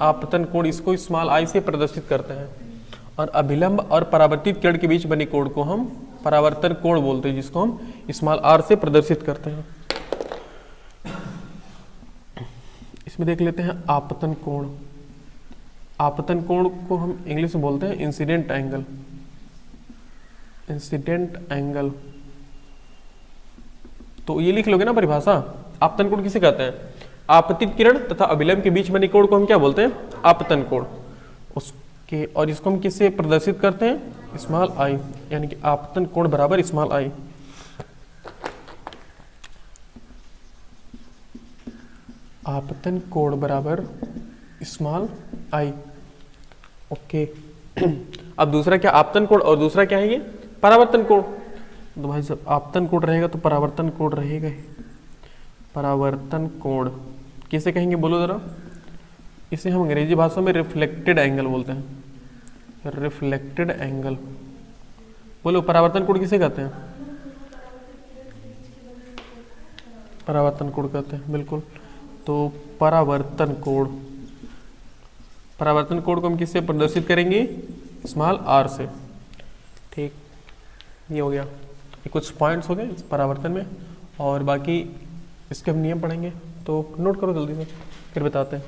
आपतन कोण। इसको स्मॉल आई से प्रदर्शित करते हैं। और अभिलंब और परावर्तित किरण के बीच बने कोण को हम परावर्तन कोण बोलते हैं, जिसको हम स्मॉल आर से प्रदर्शित करते हैं। इसमें देख लेते हैं आपतन कोण। आपतन कोण को हम इंग्लिश में बोलते हैं इंसिडेंट एंगल। इंसिडेंट एंगल, तो ये लिख लोगे ना परिभाषा। आपतन कोण किसे कहते हैं? आपतित किरण तथा अभिलंब के बीच बने कोण को हम क्या बोलते हैं? आपतन कोण। उसके और इसको हम किससे प्रदर्शित करते हैं? स्मॉल आई, यानी कि आपतन कोण बराबर स्मॉल आई। आपतन कोण बराबर स्मॉल आई। ओके। अब दूसरा क्या? आपतन कोण, और दूसरा क्या है ये? परावर्तन कोण। तो भाई जब आपतन कोण रहेगा तो परावर्तन कोण रहेगा ही। परावर्तन कोण किसे कहेंगे बोलो जरा? इसे हम अंग्रेजी भाषा में रिफ्लेक्टेड एंगल बोलते हैं। Reflected angle. बोलो परावर्तन कोण किसे कहते हैं? परावर्तन कोण कहते हैं, बिल्कुल। तो परावर्तन कोण, परावर्तन कोण को हम किससे प्रदर्शित करेंगे? स्मॉल आर से। ठीक, ये हो गया। ये कुछ पॉइंट्स हो गए इस परावर्तन में, और बाकी इसके हम नियम पढ़ेंगे, तो नोट करो जल्दी से, फिर बताते हैं।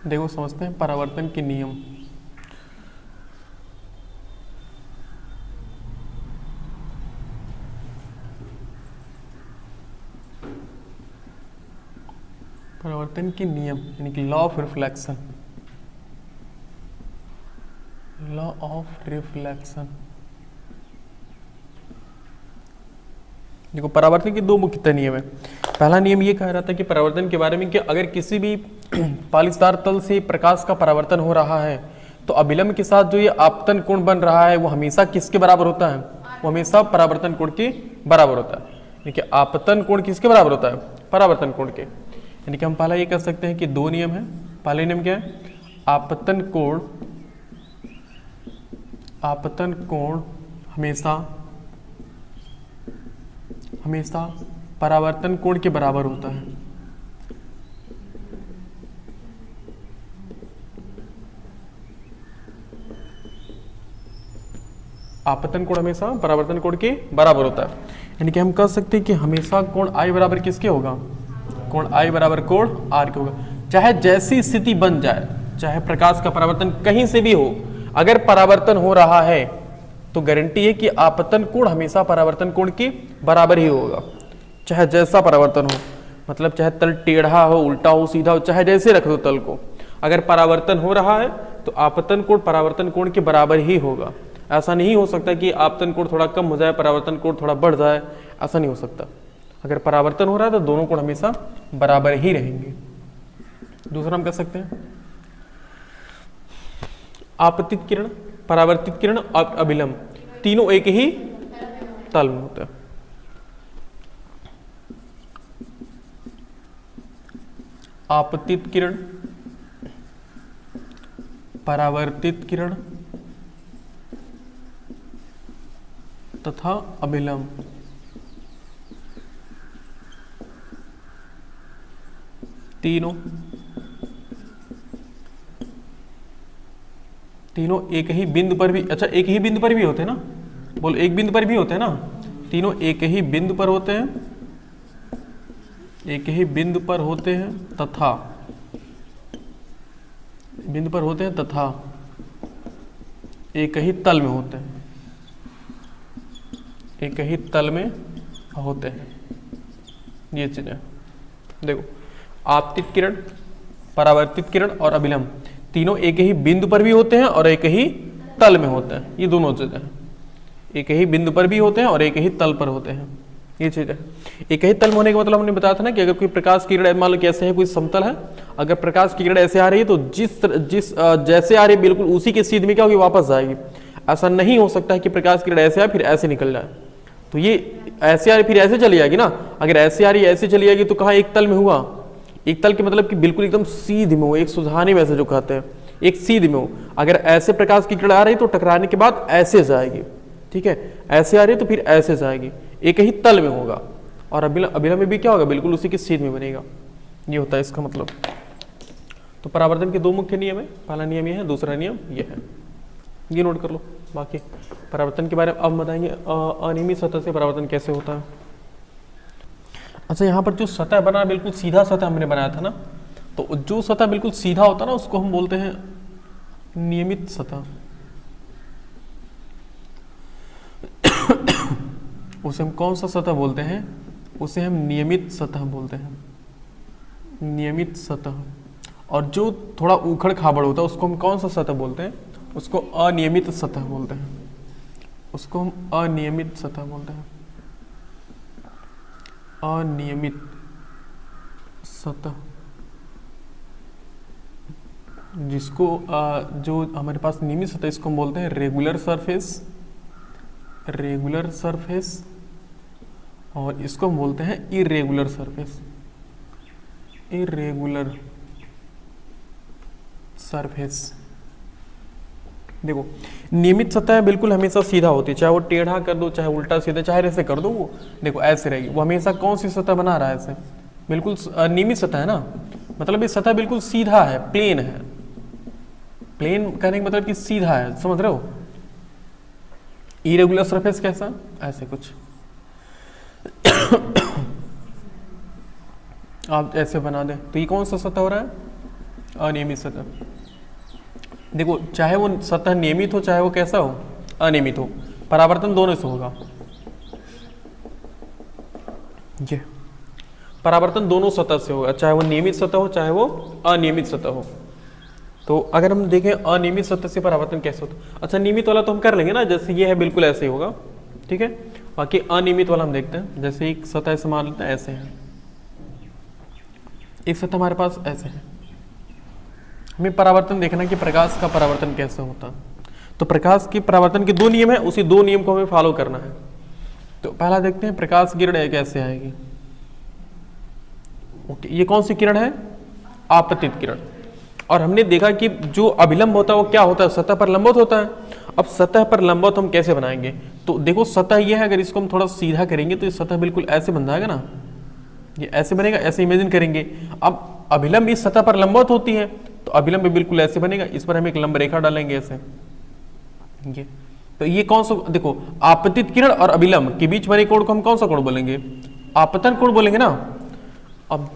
देखो समझते हैं परावर्तन के नियम। परावर्तन के नियम यानी कि law of reflection. Law of reflection. देखो परावर्तन के दो मुख्यतः नियम है। पहला नियम ये कह रहा था कि परावर्तन के बारे में कि अगर किसी भी पालिसदार तल से प्रकाश का परावर्तन हो रहा है तो अभिलंब के साथ जो ये आपतन कोण बन रहा है वो हमेशा किसके बराबर होता है? वो हमेशा परावर्तन कोण के बराबर होता है। देखिए आपतन कोण किसके बराबर होता है? परावर्तन कोण के। यानी कि हम पहला ये कह सकते हैं कि दो नियम है। पहला नियम क्या है? आपतन कोण हमेशा परावर्तन कोण के बराबर होता है। आपतन कोण हमेशा परावर्तन कोण के बराबर होता है। यानी कि हम कह सकते हैं कि हमेशा कोण आई बराबर किसके होगा? कोण आई बराबर कोण आर के होगा। चाहे जैसी स्थिति बन जाए, चाहे प्रकाश का परावर्तन कहीं से भी हो, अगर परावर्तन हो रहा है तो गारंटी है कि आपतन कोण हमेशा परावर्तन कोण के बराबर ही होगा, चाहे जैसा परावर्तन हो। मतलब चाहे तल टेढ़ा हो, उल्टा हो, सीधा हो, चाहे जैसे रख दो तल को, अगर परावर्तन हो रहा है तो आपतन कोण परावर्तन कोण के बराबर ही होगा। ऐसा नहीं हो सकता कि आपतन कोण थोड़ा कम हो जाए, परावर्तन कोण थोड़ा बढ़ जाए, ऐसा नहीं हो सकता। अगर परावर्तन हो रहा है तो दोनों कोण हमेशा बराबर ही रहेंगे। दूसरा हम कह सकते हैं आपतित किरण, परावर्तित किरण और अभिलंब तीनों एक ही तल में होते हैं। आपतित किरण, परावर्तित किरण तथा अभिलंब तीनों एक ही बिंदु पर भी, अच्छा एक ही बिंदु पर भी होते हैं ना, बोलो एक बिंदु पर भी होते हैं ना, तीनों एक ही बिंदु पर होते हैं, एक ही बिंदु पर होते हैं तथा बिंदु पर होते हैं तथा एक ही तल में होते हैं, एक ही तल में होते हैं। ये चीजें देखो, आपतित किरण, परावर्तित किरण और अभिलंब तीनों एक ही बिंदु पर भी होते हैं और एक ही तल में होते हैं, ये दोनों चीजें हैं। एक ही बिंदु पर भी होते हैं और एक ही तल पर होते हैं, ये चीज है। एक ही तल में होने का मतलब हमने बताया था ना कि अगर कोई प्रकाश की किरण मान लो कैसे है, कोई समतल है, अगर प्रकाश की किरण ऐसे आ रही है तो जिस जैसे आ रही है बिल्कुल उसी के सीध में क्या होगी, वापस जाएगी। ऐसा नहीं हो सकता है कि प्रकाश की किरण ऐसे आए फिर ऐसे निकल जाए, तो ये ऐसे आ रही फिर ऐसे चली जाएगी ना। अगर ऐसे आ रही है ऐसे चली जाएगी तो कहाँ एक तल में हुआ, एक तल के मतलब कि बिल्कुल एकदम सीध में हो, एक सुझाने में ऐसे जो कहते हैं, एक सीध में हो। अगर ऐसे प्रकाश की किरण आ रही तो टकराने के बाद ऐसे जाएगी, ठीक है, ऐसे आ रही है तो फिर ऐसे जाएगी, एक ही तल में होगा। और अभिलंब में भी क्या होगा, बिल्कुल उसी के सीध में बनेगा, ये होता है इसका मतलब। तो परावर्तन के दो मुख्य नियम है, पहला नियम ये है, दूसरा नियम ये है, ये नोट कर लो। बाकी परावर्तन के बारे में अब बताएंगे अनियमित सतह से परावर्तन कैसे होता है। अच्छा, यहाँ पर जो सतह बना बिल्कुल सीधा सतह हमने बनाया था ना, तो जो सतह बिल्कुल सीधा होता है ना उसको हम बोलते हैं नियमित सतह। उसे हम कौन सा सतह बोलते हैं, उसे हम नियमित सतह बोलते हैं, नियमित सतह। और जो थोड़ा उखड़ खाबड़ होता है उसको हम कौन सा सतह बोलते हैं, उसको अनियमित सतह बोलते हैं, उसको हम अनियमित सतह बोलते हैं, अनियमित सतह। जिसको जो हमारे पास नियमित सतह इसको हम बोलते हैं रेगुलर सरफेस, रेगुलर सरफेस, और इसको हम बोलते हैं इरेगुलर सरफेस, इरेगुलर सरफेस। देखो नियमित सतह बिल्कुल हमेशा सीधा होती है, चाहे वो टेढ़ा कर दो, चाहे उल्टा सीधा, चाहे ऐसे कर दो, वो देखो ऐसे रहेगी। वो हमेशा कौन सी सतह बना रहा है, ऐसे बिल्कुल नियमित सतह है ना, मतलब ये सतह बिल्कुल सीधा है, प्लेन है। प्लेन कहने का मतलब कि सीधा है, समझ रहे हो। इरेगुलर सरफेस कैसा, ऐसे कुछ आप ऐसे बना दें तो ये कौन सा सतह हो रहा है, अनियमित सतह। देखो चाहे वो सतह नियमित हो चाहे वो कैसा हो, अनियमित हो, परावर्तन दोनों से होगा। ये परावर्तन दोनों सतह से होगा, चाहे वो नियमित सतह हो चाहे वो अनियमित सतह हो। तो अगर हम देखें अनियमित सतह से परावर्तन कैसे होता है, अच्छा नियमित वाला तो हम कर लेंगे ना, जैसे ये है बिल्कुल ऐसे ही होगा, ठीक है। बाकी अनियमित वाला हम देखते हैं, जैसे एक सतह ऐसे मान लेते हैं, ऐसे है एक सतह हमारे पास ऐसे है। हमें परावर्तन देखना कि प्रकाश का परावर्तन कैसे होता है। तो प्रकाश की परावर्तन के दो नियम है, उसी दो नियम को हमें फॉलो करना है। तो पहला देखते हैं प्रकाश किरण कैसे आएगी। ओके, ये कौन सी किरण है, आपतित किरण। और हमने देखा कि जो अभिलंब होता है वो क्या होता है, सतह पर लंबवत होता है। अब सतह पर लंबवत हम कैसे बनाएंगे, तो देखो सतह ये है, अगर इसको हम थोड़ा सीधा करेंगे तो ये सतह बिल्कुल ऐसे बन जाएगा ना, ये ऐसे बनेगा, ऐसे इमेजिन करेंगे। अब अभिलंब इस सतह पर लंबवत होती है तो अभिलंब बिल्कुल ऐसे बनेगा, इस पर हम एक लंब रेखा डालेंगे ऐसे, ये तो ये कौन सा, देखो आपतित किरण और अभिलंब के बीच बने कोण को हम कौन सा कोण बोलेंगे, आपतन कोण बोलेंगे ना। अब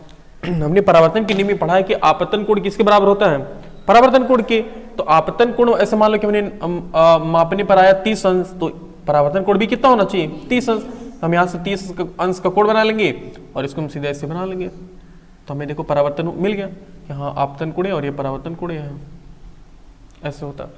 हमने परावर्तन के नियम में पढ़ा है कि आपतन कोण किसके बराबर होता है, परावर्तन कोण के। तो आपतन कोण ऐसे मान लो कि हमने मापने पर आया 30 अंश, तो परावर्तन कोण भी कितना होना चाहिए, 30 अंश। हम यहाँ से 30 अंश का कोण बना लेंगे और इसको हम सीधे ऐसे बना लेंगे, तो हमें देखो परावर्तन मिल गया। यहाँ आपतन कोण है और ये परावर्तन कोण है, ऐसे होता।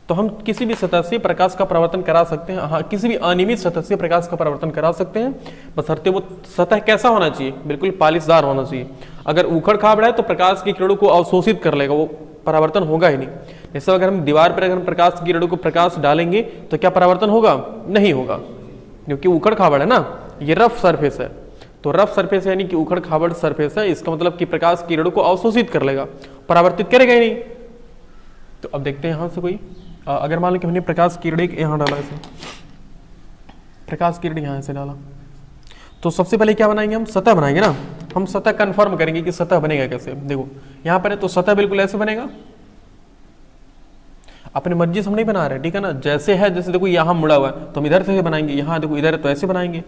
तो हम किसी भी सतह से प्रकाश का परावर्तन करा सकते हैं, हाँ किसी भी अनियमित सतह से प्रकाश का परावर्तन करा सकते हैं, बशर्ते वो सतह कैसा होना चाहिए, बिल्कुल पालिशदार होना चाहिए। अगर उखड़ खाबड़ है तो प्रकाश की किरणों को अवशोषित कर लेगा, वो परावर्तन होगा ही नहीं। जैसे अगर हम दीवार पर अगर हम प्रकाश की किरणों को प्रकाश डालेंगे तो क्या परावर्तन होगा, नहीं होगा, क्योंकि उखड़ खाबड़ है ना, ये रफ सरफेस है। तो रफ सरफेस यानी कि उखड़ खाबड़ सरफेस है, इसका मतलब कि प्रकाश की किरणों को अवशोषित कर लेगा, परावर्तित करेगा ही नहीं। तो अब देखते हैं यहाँ से कोई, अगर मान लो कि हमने प्रकाश किरण यहाँ डाला, ऐसे प्रकाश किरण यहाँ से डाला, तो सबसे पहले क्या बनाएंगे, हम सतह बनाएंगे ना। हम सतह कंफर्म करेंगे कि सतह बनेगा कैसे। देखो यहाँ पर है तो सतह बिल्कुल ऐसे बनेगा, अपनी मर्जी से हम नहीं बना रहे, ठीक है ना। जैसे है, जैसे देखो यहाँ मुड़ा हुआ है तो हम इधर से बनाएंगे, यहाँ देखो इधर है तो ऐसे बनाएंगे,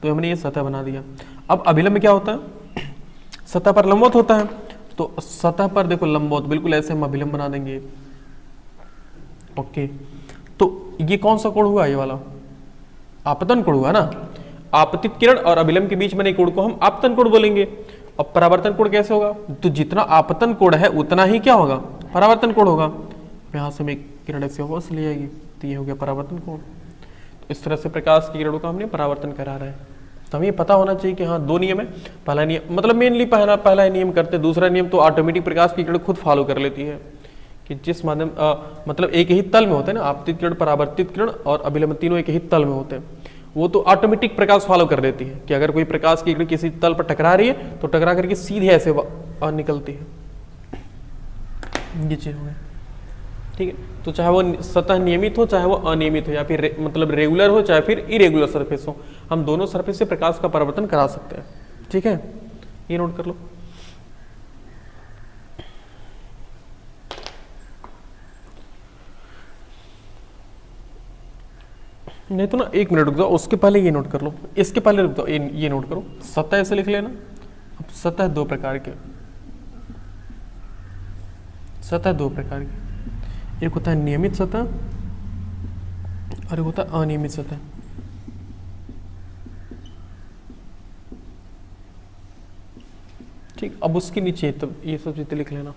तो हमने ये सतह बना दिया। अब अभिलंब क्या होता है, सतह पर लंबवत होता है, तो सतह पर देखो लंबवत बिल्कुल ऐसे हम अभिलंब बना देंगे। ओके, तो ये कौन सा कोण हुआ, ये वाला आपतन कोण हुआ ना। आपतित किरण और अभिलंब के बीच बने कोण को हम आपतन कोण बोलेंगे। अब परावर्तन कोण कैसे होगा, तो जितना आपतन कोण है उतना ही क्या होगा, परावर्तन कोण होगा। यहाँ से हम एक किरण ऐसे वापस ले जाएगी, तो ये हो गया परावर्तन कोण। तो इस तरह से प्रकाश की किरणों का हमने परावर्तन करा रहा है। तो हमें पता होना चाहिए कि हाँ 2 नियम है। पहला नियम मतलब मेनली पहला नियम करते हैं, दूसरा नियम तो ऑटोमेटिक प्रकाश की किरण खुद फॉलो कर लेती है कि जिस माध्यम मतलब एक ही तल में होते हैं ना, आपतित किरण, परावर्तित किरण और अभिलंब, तीनों एक ही तल में होते हैं, वो तो ऑटोमेटिक प्रकाश फॉलो कर देती है कि अगर कोई प्रकाश की किरण किसी तल पर टकरा रही है तो टकरा करके सीधे ऐसे निकलती है। ये चीज हो गई, ठीक है। तो चाहे वो सतह नियमित हो चाहे वो अनियमित हो, या फिर मतलब रेगुलर हो चाहे फिर इरेगुलर सरफेस हो, हम दोनों सरफेस से प्रकाश का परावर्तन करा सकते हैं, ठीक है। ये नोट कर लो। नहीं तो ना 1 मिनट रुक जाओ, उसके पहले ये नोट कर लो, इसके पहले रुक जाओ, ये नोट करो। सतह ऐसे लिख लेना। अब सतह 2 प्रकार के, सतह 2 प्रकार की, एक होता है नियमित सतह और एक होता है अनियमित सतह। ठीक, अब उसके नीचे तब ये सब चीजें लिख लेना।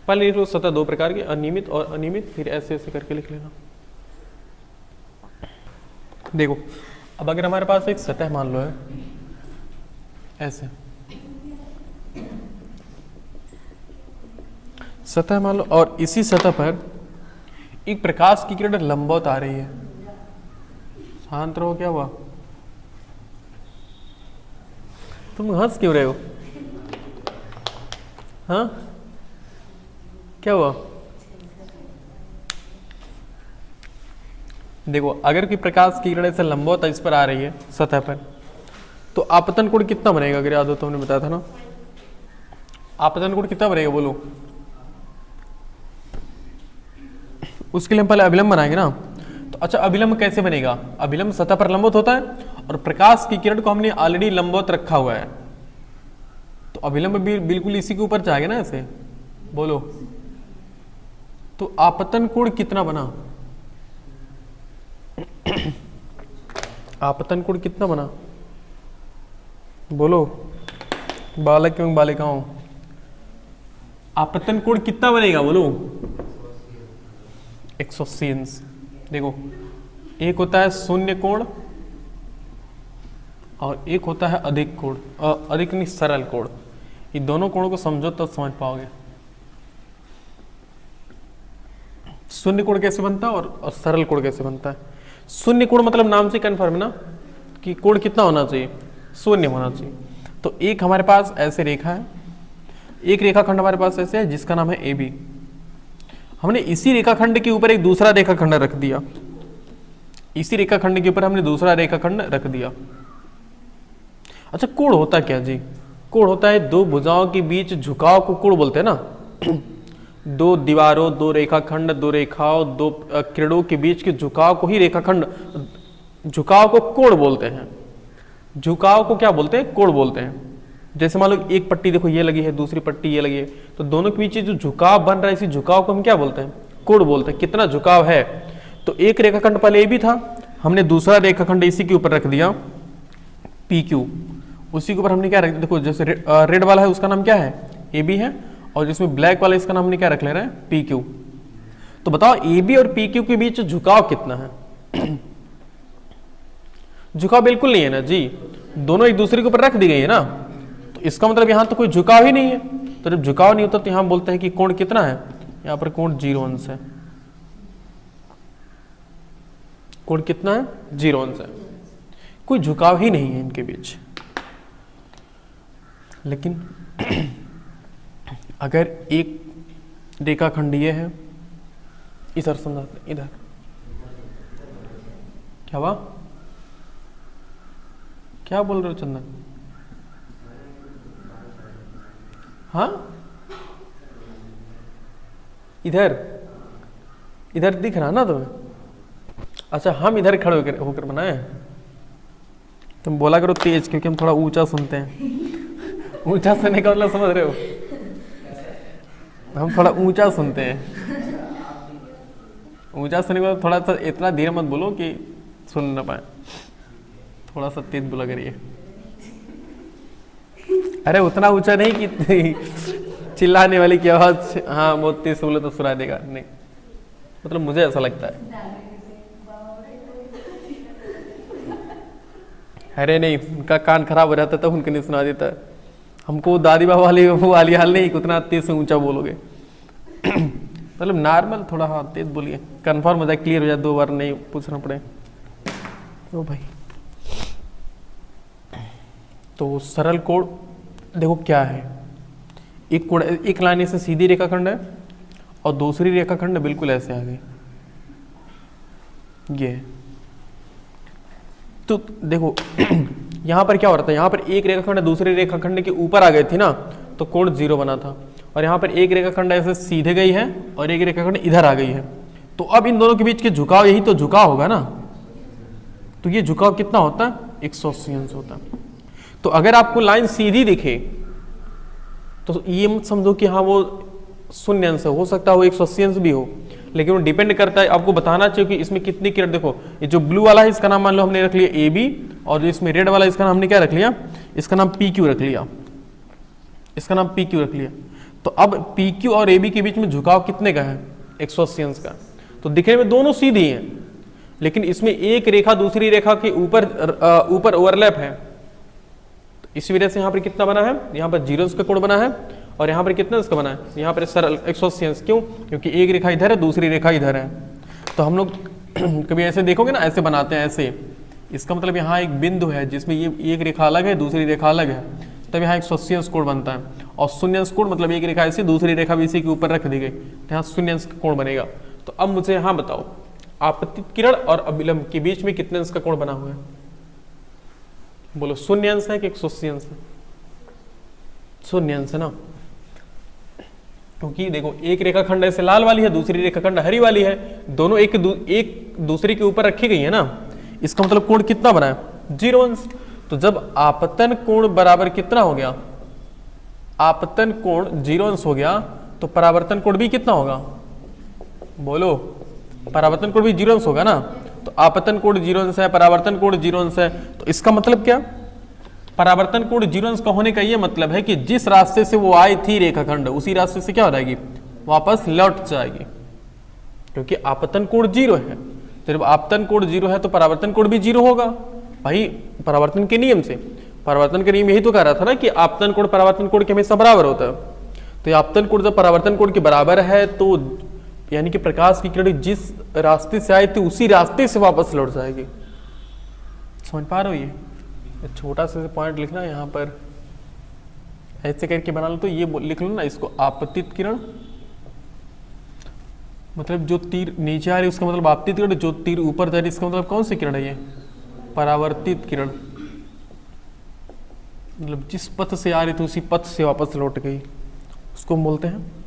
पहले लिख लो सतह 2 प्रकार की, अनियमित और अनियमित, फिर ऐसे ऐसे करके लिख लेना। देखो अब अगर हमारे पास एक सतह मान लो है ऐसे, सतह मान लो, और इसी सतह पर एक प्रकाश की किरण लंबवत आ रही है। शांत रहो, क्या हुआ? तुम हंस क्यों रहे हो? हाँ क्या हुआ? देखो अगर कोई प्रकाश की किरण से लंबवत इस पर आ रही है सतह पर, तो आपतन कोण कितना बनेगा? अगर याद हो तो हमने बताया था ना, आपतन कोण कितना बनेगा बोलो? उसके लिए हम पहले अभिलंब बनाएंगे ना। तो अच्छा अभिलंब कैसे बनेगा? अभिलंब सतह पर लंबवत होता है और प्रकाश की किरण को हमने ऑलरेडी लंबवत रखा हुआ है, तो अभिलंब भी बिल्कुल इसी के ऊपर जाएगा ना ऐसे, बोलो। तो आपतन कोण कितना बना? आपतन कोण कितना बना बोलो, बालक एवं बालिकाओं, आपतन कोण कितना बनेगा बोलो? 180 अंश। देखो एक होता है शून्य कोण और एक होता है अधिक कोण, अधिक नहीं सरल कोण। ये दोनों कोणों को समझो तो समझ पाओगे। शून्य कोण कैसे बनता है और सरल कोण कैसे बनता है। शून्य कोण मतलब नाम से कन्फर्म है ना कि कोण कितना होना चाहिए, शून्य होना चाहिए। तो एक हमारे पास ऐसे रेखा है, एक रेखाखंड हमारे पास ऐसे है जिसका नाम है ए बी। हमने इसी रेखाखंड के ऊपर एक दूसरा रेखाखंड रख दिया, इसी रेखाखंड के ऊपर हमने दूसरा रेखाखंड रख दिया। अच्छा कोण होता क्या जी? कोण होता है दो भुजाओं के बीच झुकाव को कोण बोलते हैं ना। दो दीवारों, दो रेखाखंड, दो रेखाओं, दो किरणों के बीच के झुकाव को ही रेखाखंड, झुकाव को कोण बोलते हैं। झुकाव को क्या बोलते हैं? कोण बोलते हैं। जैसे मान लो एक पट्टी देखो ये लगी है, दूसरी पट्टी ये लगी है, तो दोनों के बीच जो झुकाव बन रहा है, इसी झुकाव को हम क्या बोलते हैं? कोण बोलते हैं। कितना झुकाव है? तो एक रेखाखंड पहले ए बी था, हमने दूसरा रेखाखंड इसी के ऊपर रख दिया पी क्यू। उसी के ऊपर हमने क्या रख दिया? देखो जैसे रेड वाला है उसका नाम क्या है? ए बी है, और जिसमें ब्लैक वाला इसका नाम हमने क्या रख ले रहे हैं? P Q. तो बताओ ए बी और पी क्यू के बीच झुकाव कितना है? झुकाव बिल्कुल नहीं है ना जी, दोनों एक दूसरे के ऊपर रख दी गई है ना, तो इसका मतलब यहां तो कोई झुकाव ही नहीं है। तो जब झुकाव नहीं होता तो यहां बोलते हैं कि कोण कितना है? यहां पर कोण 0 अंश है। कोण कितना है? 0 अंश है। कोई झुकाव ही नहीं है इनके बीच। लेकिन अगर एक रेखाखंड ये है, इधर समझाते, इधर क्या हुआ? क्या बोल रहे हो चंदन? हाँ इधर, इधर दिख रहा ना तुम्हें? अच्छा हम इधर खड़े होकर बनाए। तुम बोला करो तेज, क्योंकि हम थोड़ा ऊंचा सुनते हैं। ऊंचा सुनने का मतलब समझ रहे हो? हम थोड़ा ऊंचा सुनते हैं। ऊंचा सुनने का थोड़ा सा इतना धीरे मत बोलो कि सुन ना पाए, थोड़ा सा तेज बोला करिए। अरे उतना ऊंचा नहीं कि चिल्लाने वाली की आवाज, हाँ बहुत तेज बोले तो सुनाई देगा, नहीं मतलब मुझे ऐसा लगता है। अरे नहीं, उनका कान खराब हो जाता तब उनके नहीं सुना देता है। हमको दादी बाबा वाली वो वाली हाल नहीं, उतना तेज से ऊंचा बोलोगे। मतलब नॉर्मल थोड़ा, हाँ तेज बोलिए, कंफर्म हो जाए, क्लियर हो जाए, 2 बार नहीं पूछना पड़े। ओ भाई, तो सरल कोण देखो क्या है, एक कोण, एक लाइन से सीधी रेखाखंड है और दूसरी रेखाखंड बिल्कुल ऐसे आ गई, ये है। तो देखो यहाँ पर क्या हो रहा था, यहाँ पर एक रेखाखंड दूसरे रेखाखंड के ऊपर आ गई थी ना, तो कोण 0 बना था। और यहाँ पर एक रेखाखंड ऐसे सीधे गई है और एक रेखाखंड इधर आ गई है, तो अब इन दोनों के बीच के झुकाव, यही तो झुकाव होगा ना। तो ये झुकाव कितना होता है, 180 अंश होता है। तो अगर आपको लाइन सीधी दिखे तो ये मत समझो कि हाँ वो 0 अंश है, हो सकता है वो 180 अंश भी हो, लेकिन वो डिपेंड करता है, आपको बताना चाहिए कि इसमें कितनी किरण। देखो ये जो ब्लू वाला है इसका नाम मान लो हमने रख लिया AB, और जो इसमें रेड वाला इसका नाम हमने क्या रख लिया, इसका नाम PQ रख लिया, इसका नाम PQ रख लिया। तो अब PQ और AB के बीच में झुकाव कितने का है, 180 अंश का। तो दिखने में दोनों सीधी हैं, लेकिन इसमें एक रेखा दूसरी रेखा के ऊपर ओवरलैप है, तो इसी वजह से यहाँ पर कितना बना है, यहाँ पर 0 अंश का कोण बना है, और यहाँ पर कितना अंश का बना है, यहाँ पर सरल 180 अंश। क्यों, क्योंकि एक रेखा इधर है दूसरी रेखा इधर है। तो हम लोग कभी ऐसे देखोगे ना, ऐसे बनाते हैं ऐसे, इसका मतलब यहाँ एक बिंदु है जिसमें ये एक रेखा अलग है दूसरी रेखा अलग है, तब यहाँ 180 अंश कोण बनता है। और 0 अंश कोण मतलब एक रेखा ऐसी दूसरी रेखा भी इसी के ऊपर रख दी गई, तो यहाँ 0 अंश कोण बनेगा। तो अब मुझे यहाँ बताओ, आपतित किरण और अभिलंब के बीच में कितने अंश का कोण बना हुआ है, बोलो 0 अंश है कि 180 अंश है, 0 अंश है ना। क्योंकि देखो एक रेखाखंड ऐसे लाल वाली है, दूसरी रेखाखंड हरी वाली है, दोनों एक दूसरे के ऊपर रखी गई है ना, इसका मतलब कोण कितना बना है, 0 अंश। तो जब आपतन कोण बराबर कितना हो गया, आपतन कोण 0 अंश हो गया, तो परावर्तन कोण भी कितना होगा, बोलो, परावर्तन कोण भी 0 अंश होगा ना। तो आपतन कोण 0 अंश है, परावर्तन कोण 0 अंश है, तो इसका मतलब क्या, परावर्तन कोण 0 अंश का होने का ये मतलब है कि जिस रास्ते से वो आई थी रेखाखंड, उसी रास्ते से क्या हो जाएगी, वापस लौट जाएगी, क्योंकि आपतन कोण 0 है। तो जब आपतन कोण 0 है तो परावर्तन कोण भी 0 होगा भाई, परावर्तन के नियम से। परावर्तन का नियम यही तो कह रहा था ना कि आपतन कोण परावर्तन कोण के हमेशा बराबर होता है। तो आपतन कोण जब परावर्तन कोण के बराबर है, तो यानी कि प्रकाश की किरण जिस रास्ते से आई थी उसी रास्ते से वापस लौट जाएगी। समझ पा रहे हो, ये छोटा सा पॉइंट लिखना यहाँ पर, ऐसे करके बना लो, तो ये लिख लो ना इसको, आपतित किरण मतलब जो तीर नीचे आ रही है उसका मतलब आपतित किरण, जो तीर ऊपर जा रही है इसका मतलब कौन सी किरण है, ये परावर्तित किरण। मतलब जिस पथ से आ रही थी उसी पथ से वापस लौट गई, उसको बोलते हैं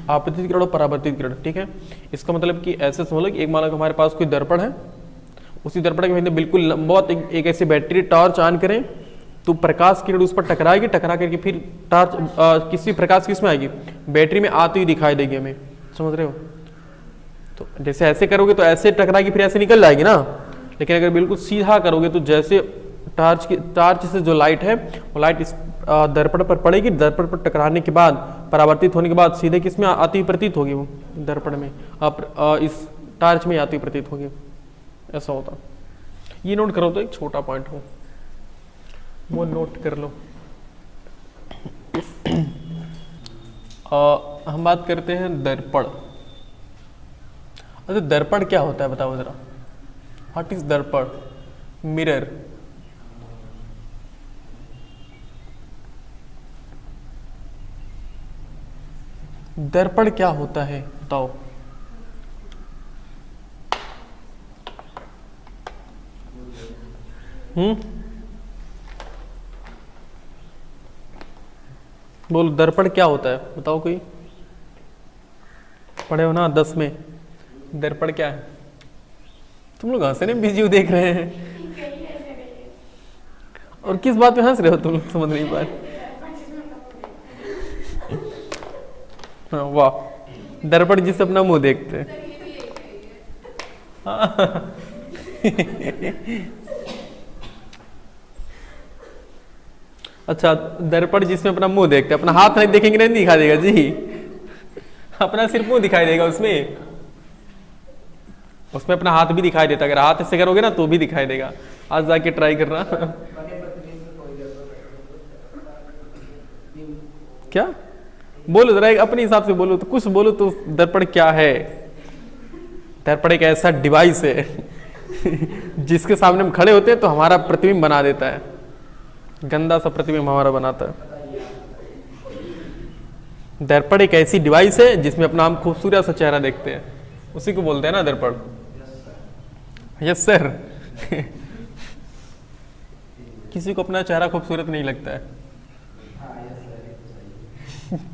आपतित किरण और परावर्तित किरण। ठीक है, इसका मतलब कि ऐसे समझ लो कि एक माना कि हमारे पास कोई दर्पण है, उसी दर्पण के महीने बिल्कुल बहुत एक ऐसी बैटरी टॉर्च ऑन करें तो प्रकाश किरण उस पर टकराएगी, टकरा करके फिर टॉर्च किसी प्रकाश की इसमें आएगी, बैटरी में आती हुई दिखाई देगी हमें, समझ रहे हो। तो जैसे ऐसे करोगे तो ऐसे टकराएगी फिर ऐसे निकल जाएगी ना, लेकिन अगर बिल्कुल सीधा करोगे तो जैसे टॉर्च से जो लाइट है वो लाइट इस दर्पण पर पड़ेगी, दर्पण पर टकराने के बाद परावर्तित होने के बाद सीधे किसमें आती हुई प्रतीत होगी, वो दर्पण में इस टॉर्च में आती हुई प्रतीत होगी, ऐसा होता। ये नोट करो तो एक छोटा पॉइंट हो, वो नोट कर लो। हम बात करते हैं दर्पण। अच्छा, दर्पण क्या होता है बताओ जरा, व्हाट इज दर्पण, मिरर। दर्पण क्या होता है बताओ। बोलो दर्पण क्या होता है बताओ, कोई पढ़े हो ना 10 में, दर्पण क्या है। तुम लोग हंसने में बिजी हो देख रहे हैं, और किस बात में हंस रहे हो तुम लोग, समझ नहीं पा रहे। हाँ वाह, दर्पण जिससे अपना मुंह देखते हैं। अच्छा, दर्पण जिसमें अपना मुंह देखते हैं, अपना हाथ नहीं देखेंगे नहीं दिखा देगा जी। अपना सिर क्यों दिखाई देगा उसमें? उसमें अपना हाथ भी दिखाई देता, अगर हाथ से करोगे ना तो भी दिखाई देगा। आज जाके ट्राई करना। क्या बोलो जरा, अपने हिसाब से बोलो, तो कुछ बोलो तो। दर्पण क्या है? दर्पण एक ऐसा डिवाइस है जिसके सामने हम खड़े होते हैं तो हमारा प्रतिबिंब बना देता है, गंदा सा प्रतिबिंब हमारा बनाता है। दर्पण एक ऐसी डिवाइस है जिसमें अपना हम खूबसूरत सा चेहरा देखते हैं, उसी को बोलते हैं ना दर्पण। Yes sir. किसी को अपना चेहरा खूबसूरत नहीं लगता है।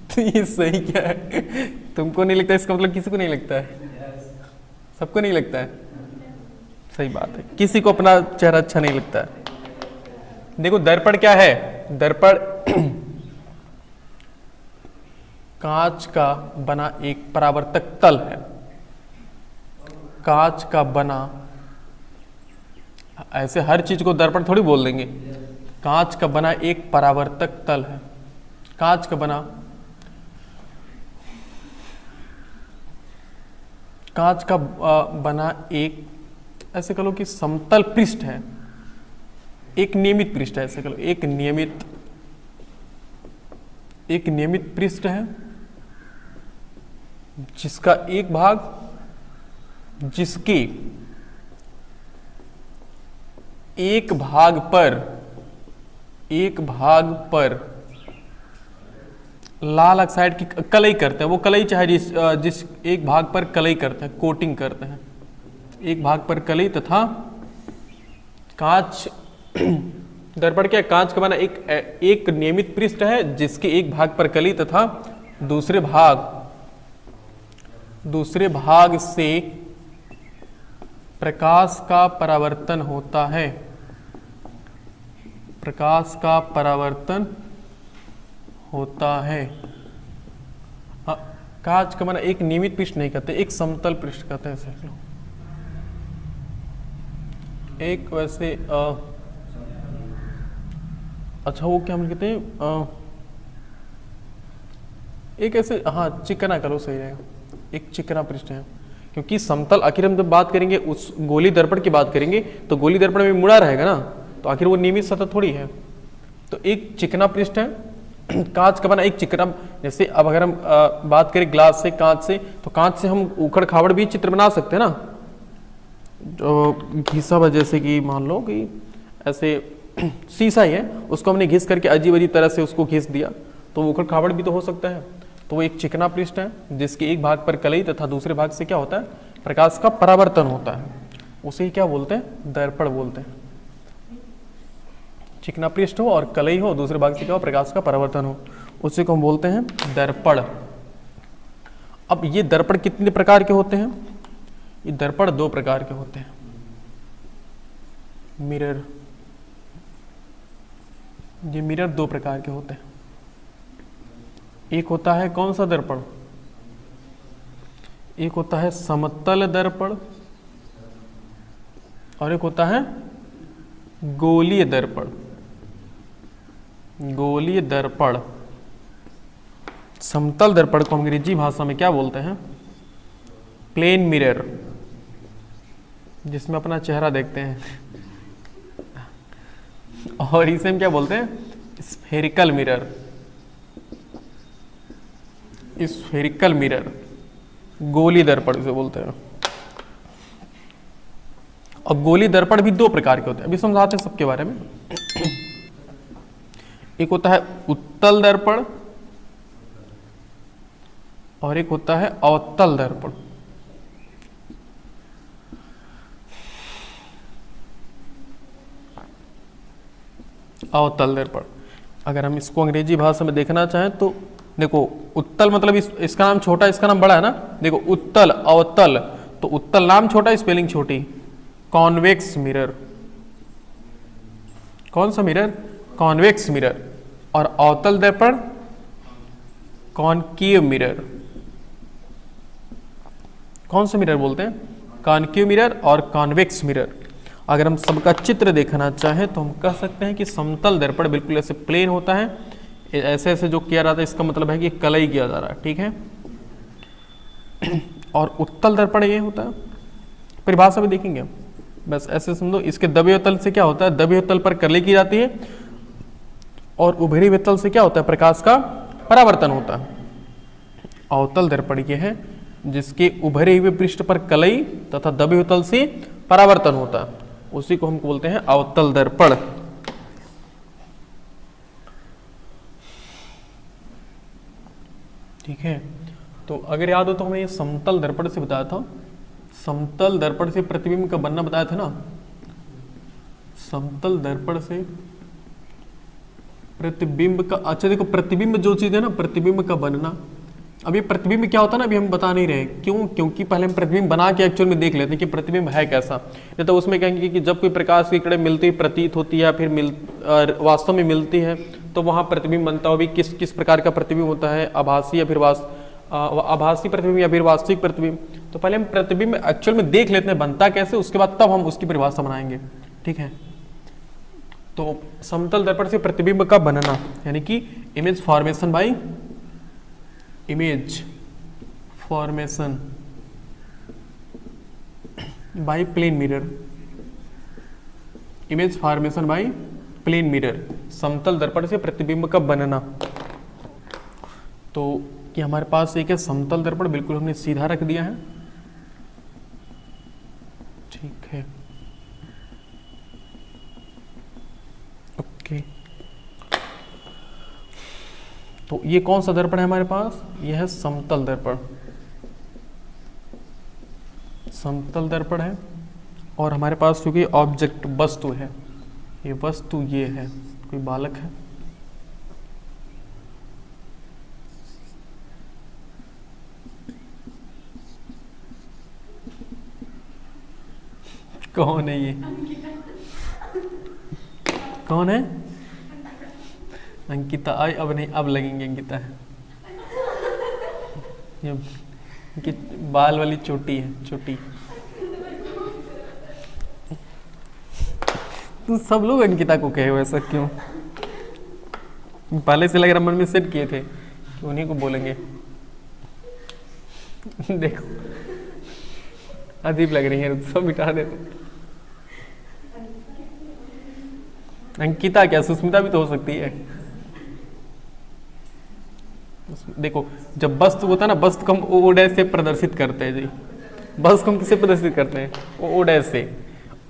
तो ये सही क्या है? तुमको नहीं लगता, इसका मतलब किसी को नहीं लगता है, सबको नहीं लगता है। सही बात है, किसी को अपना चेहरा अच्छा नहीं लगता है। देखो दर्पण क्या है? दर्पण कांच का बना एक परावर्तक तल है। कांच का बना, ऐसे हर चीज को दर्पण थोड़ी बोल देंगे। कांच का बना एक परावर्तक तल है। कांच का बना, कांच का बना एक, ऐसे कह लो कि समतल पृष्ठ है, एक नियमित पृष्ठ है। ऐसे कह लो एक नियमित पृष्ठ है जिसका एक भाग, जिसके एक भाग पर लाल ऑक्साइड की कलई करते हैं। वो कलई चाहे जिस एक भाग पर कलई करते हैं, कोटिंग करते हैं, एक भाग पर कलई तथा कांच। दर्पण क्या? कांच का बना एक नियमित पृष्ठ है जिसके एक भाग पर कलई तथा दूसरे भाग से प्रकाश का परावर्तन होता है। प्रकाश का परावर्तन होता है। कांच का बना एक नियमित पृष्ठ नहीं कहते, एक समतल पृष्ठ कहते हैं। ऐसे एक वैसे अच्छा वो क्या हम कहते हैं, एक ऐसे, हाँ चिकना करो सही रहेगा, एक चिकना पृष्ठ है। क्योंकि समतल, आखिर हम जब बात करेंगे उस गोली दर्पण की बात करेंगे तो गोली दर्पण में मुड़ा रहेगा ना, तो आखिर वो नियमित सतह थोड़ी है। तो एक चिकना पृष्ठ है, कांच का बना एक चिकना। जैसे अब अगर हम बात करें ग्लास से, कांच से, तो कांच से हम उखड़ खाबड़ भी चित्र बना सकते हैं ना। जो घिसा हुआ, जैसे कि मान लो कि ऐसे शीशा ही है, उसको हमने घिस करके अजीब अजीब तरह से उसको घिस दिया, तो उखड़ खाबड़ भी तो हो सकता है। तो वो एक चिकना पृष्ठ है जिसके एक भाग पर कलई तथा दूसरे भाग से क्या होता है? प्रकाश का परावर्तन होता है। उसे क्या बोलते हैं? दर्पण बोलते हैं। चिकना पृष्ठ हो और कलई हो, दूसरे भाग से क्या हो? प्रकाश का परावर्तन हो, उसे को हम बोलते हैं दर्पण। अब ये दर्पण कितने प्रकार के होते हैं? ये दर्पण दो प्रकार के होते हैं। मिरर, ये मिरर दो प्रकार के होते हैं। एक होता है कौन सा दर्पण? एक होता है समतल दर्पण और एक होता है गोलीय दर्पण। गोलीय दर्पण, समतल दर्पण को अंग्रेजी भाषा में क्या बोलते हैं? प्लेन मिरर, जिसमें अपना चेहरा देखते हैं। और इसे हम क्या बोलते हैं? Spherical mirror. स्फेरिकल मिरर, गोली दर्पण इसे बोलते हैं। और गोली दर्पण भी दो प्रकार के होते हैं, अभी समझाते हैं सबके बारे में। एक होता है उत्तल दर्पण और एक होता है अवतल दर्पण। अवतल दर्पण, अगर हम इसको अंग्रेजी भाषा में देखना चाहें तो देखो, उत्तल मतलब इसका नाम छोटा, इसका नाम बड़ा है ना। देखो उत्तल, अवतल, तो उत्तल नाम छोटा, स्पेलिंग छोटी। कॉन्वेक्स मिरर, कौन सा मिरर? Convex mirror. और अवतल दर्पण कॉनकेव मिरर। कौन सा मिरर बोलते हैं? कॉनकेव मिरर और कॉन्वेक्स मिरर। अगर हम सबका चित्र देखना चाहें तो हम कह सकते हैं कि समतल दर्पण बिल्कुल ऐसे प्लेन होता है, ऐसे ऐसे जो किया रहा था, इसका मतलब है कि कलई किया जा रहा है, ठीक है। और उत्तल दर्पण ये होता है, परिभाषा भी देखेंगे हम, बस ऐसे समझो। इसके दबे हुए तल से क्या होता है, दबे हुए तल पर करली की जाती है, और उभरे हुए तल से क्या होता है, प्रकाश का परावर्तन होता है। अवतल दर्पण ये है जिसके उभरे हुए पृष्ठ पर कलई तथा दबे हुए तल से परावर्तन होता है, उसी को हम बोलते हैं अवतल दर्पण। ठीक है, तो अगर याद हो तो हमें ये समतल दर्पण से बताया था, समतल दर्पण से प्रतिबिंब का बनना बताया था ना, समतल दर्पण से प्रतिबिंब का, अच्छा देखो प्रतिबिंब जो चीज है ना, प्रतिबिंब का बनना, अब ये प्रतिबिंब क्या होता है ना अभी हम बता नहीं रहे, क्यों, क्योंकि पहले हम प्रतिबिंब बना के एक्चुअल में देख लेते हैं कि प्रतिबिंब है कैसा। नहीं तो उसमें कहेंगे कि जब कोई प्रकाश की किरण मिलती प्रतीत होती है, फिर वास्तव में मिलती है, तो वहाँ प्रतिबिंब बनता हो भी किस किस प्रकार का प्रतिबिंब होता है, आभासी या फिर आभासी प्रतिबिंब या फिर वास्तविक प्रतिबिंब। तो पहले हम प्रतिबिंब एक्चुअल में देख लेते हैं बनता कैसे, उसके बाद तब हम उसकी परिभाषा बनाएंगे। ठीक है, तो समतल दर्पण से प्रतिबिंब का बनना यानी कि image formation by, image formation by plane mirror, image formation by plane mirror, समतल दर्पण से प्रतिबिंब का बनना। तो कि हमारे पास एक है समतल दर्पण, बिल्कुल हमने सीधा रख दिया है। ठीक है, ओके, तो ये कौन सा दर्पण है हमारे पास, यह है समतल दर्पण, समतल दर्पण है। और हमारे पास क्योंकि ऑब्जेक्ट वस्तु है, ये वस्तु ये है, कोई बालक है, कौन है ये, कौन है, अंकिता आई, अब नहीं, अब लगेंगे अंकिता है, ये बाल वाली चोटी है, चोटी। तुम सब लोग अंकिता को कहे हो, ऐसा क्यों, पहले से लग रहा मन में सेट किए थे कि उन्हीं को बोलेंगे। देखो अजीब लग रही है, सब मिटा देते। अंकिता क्या, सुस्मिता भी तो हो सकती है। देखो जब वस्तु होता है ना, वस्तु को हम ओ डैश से प्रदर्शित करते हैं जी, वस्तु को हम किससे प्रदर्शित करते हैं, ओ डैश से।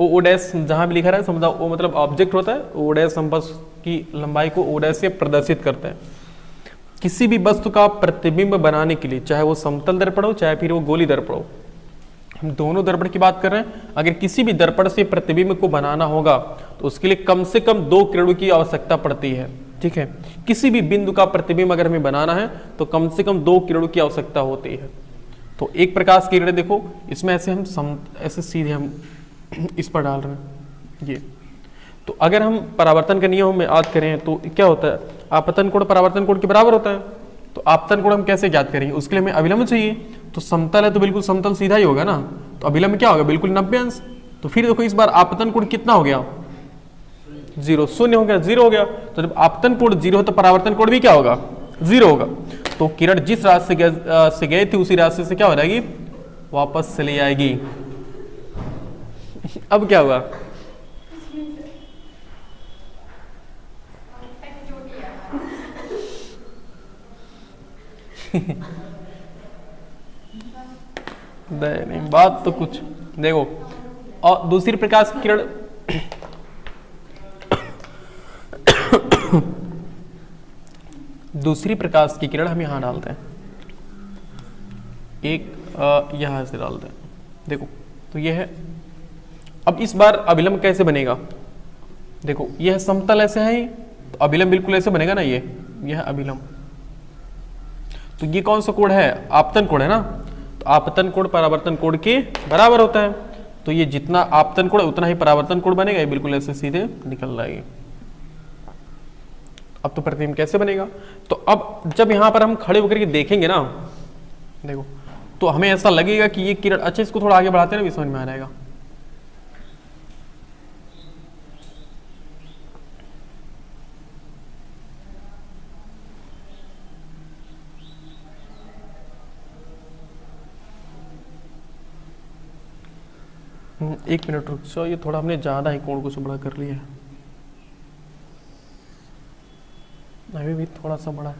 ओ डैश जहां भी लिखा रहा है समझा, ओ मतलब ऑब्जेक्ट होता है, ओ डैश हम वस्तु की लंबाई को ओ डैश से प्रदर्शित करते हैं। किसी भी वस्तु का प्रतिबिंब बनाने के लिए, चाहे वो समतल दर्पण हो चाहे फिर वो गोली दर्पण हो, हम दोनों दर्पण की बात कर रहे हैं। अगर किसी भी दर्पण से प्रतिबिंब को बनाना होगा तो उसके लिए कम से कम 2 किरणों की आवश्यकता पड़ती है। ठीक है, किसी भी बिंदु का प्रतिबिंब अगर हमें बनाना है तो कम से कम 2 किरणों की आवश्यकता होती है। तो एक प्रकाश की किरण देखो, इसमें ऐसे हम ऐसे सीधे हम इस पर डाल रहे हैं ये। तो अगर हम परावर्तन के नियम में याद करें तो क्या होता है, आपतन कोण परावर्तन कोण के बराबर होता है। तो आपतन कोण हम कैसे ज्ञात करेंगे, उसके लिए हमें अभिलंब चाहिए। तो समतल है तो बिल्कुल समतल सीधा ही होगा ना, तो अभिलंब क्या होगा, बिल्कुल 90 अंश। तो फिर देखो इस बार आपतन कोण कितना हो गया, 0, शून्य हो गया, 0 हो गया। तो जब आपतन कोण 0 हो तो परावर्तन कोण भी क्या होगा, 0 होगा। तो किरण जिस राशि से गई थी उसी राशि से क्या हो जाएगी, वापस चली आएगी। अब क्या हुआ, नहीं बात तो कुछ देखो। और दूसरी प्रकाश की किरण दूसरी प्रकाश की किरण हम यहां डालते हैं, एक यहां से डालते हैं, देखो तो यह है। अब इस बार अभिलंब कैसे बनेगा, देखो यह समतल ऐसे है ही, तो अभिलंब बिल्कुल ऐसे बनेगा ना, यह अभिलंब। तो ये कौन सा कोण है, आपतन कोण है ना, तो आपतन कोण परावर्तन कोण के बराबर होता है। तो ये जितना आपतन कोण उतना ही परावर्तन कोण बनेगा, ये बिल्कुल ऐसे सीधे निकल रहा है। अब तो प्रतिबिंब कैसे बनेगा, तो अब जब यहां पर हम खड़े होकर के देखेंगे ना, देखो तो हमें ऐसा लगेगा कि ये किरण, अच्छा इसको थोड़ा आगे बढ़ाते हैं ना, समझ में आ जाएगा। एक मिनट रुक जाओ, ये थोड़ा हमने ज़्यादा ही कोण को से बड़ा कर लिया है, अभी भी थोड़ा सा बड़ा है,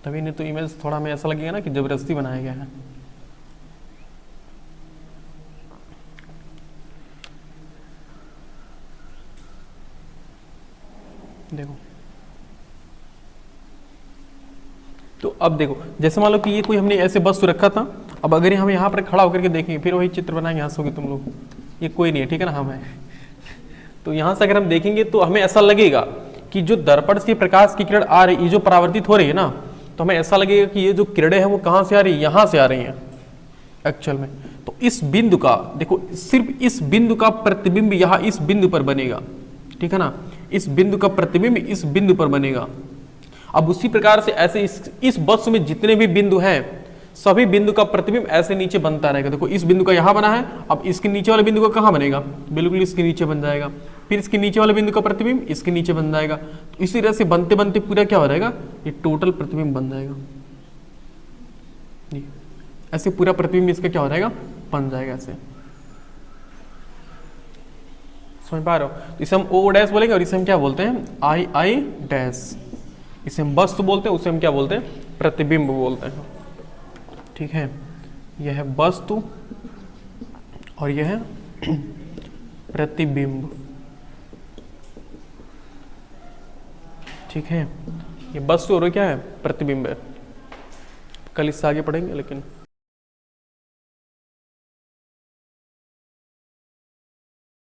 तभी नहीं तो इमेज थोड़ा हमें ऐसा लगेगा ना कि जबरदस्ती बनाया गया है। देखो, तो अब देखो, जैसे मान लो कि ये कोई हमने ऐसे वस्तु रखा था, अब अगर हम यहाँ पर खड़ा होकर के देखेंगे, फिर वही चित्र बनाएंगे, हंसोगे तुम लोग, ये कोई नहीं है, ठीक है ना, हम है। तो यहाँ से अगर हम देखेंगे तो हमें ऐसा लगेगा कि जो दर्पण से प्रकाश की किरण आ रही, ये जो परावर्तित हो रही है ना, तो हमें ऐसा लगेगा कि ये जो किरणें हैं वो कहाँ से आ रही है, यहाँ से आ रही हैं एक्चुअल में। तो इस बिंदु का देखो, सिर्फ इस बिंदु का प्रतिबिंब यहाँ इस बिंदु पर बनेगा, ठीक है ना, इस बिंदु का प्रतिबिंब इस बिंदु पर बनेगा। अब उसी प्रकार से ऐसे इस वस्तु में जितने भी बिंदु हैं, सभी बिंदु का प्रतिबिंब ऐसे नीचे बनता रहेगा। देखो, इस बिंदु का यहाँ बना है, अब इसके नीचे वाले बिंदु का कहाँ बनेगा, बिल्कुल इसके नीचे बन जाएगा, फिर इसके नीचे वाले बिंदु का प्रतिबिंब इसके नीचे बन जाएगा। तो इसी तरह से बनते बनते पूरा क्या हो जाएगा, ये टोटल प्रतिबिंब बन जाएगा, ऐसे पूरा प्रतिबिंब इसका क्या हो जाएगा, बन जाएगा ऐसे। समझ पा रहे हो? इसे हम ओ डैश बोलेंगे और इसे हम क्या बोलते हैं, आई आई डैश। इसे हम वस्तु बोलते हैं, उसे हम क्या बोलते हैं, प्रतिबिंब बोलते हैं, ठीक है। यह है वस्तु और यह है प्रतिबिंब, ठीक है। ये वस्तु और क्या है, प्रतिबिंब है। कल इससे आगे पढ़ेंगे लेकिन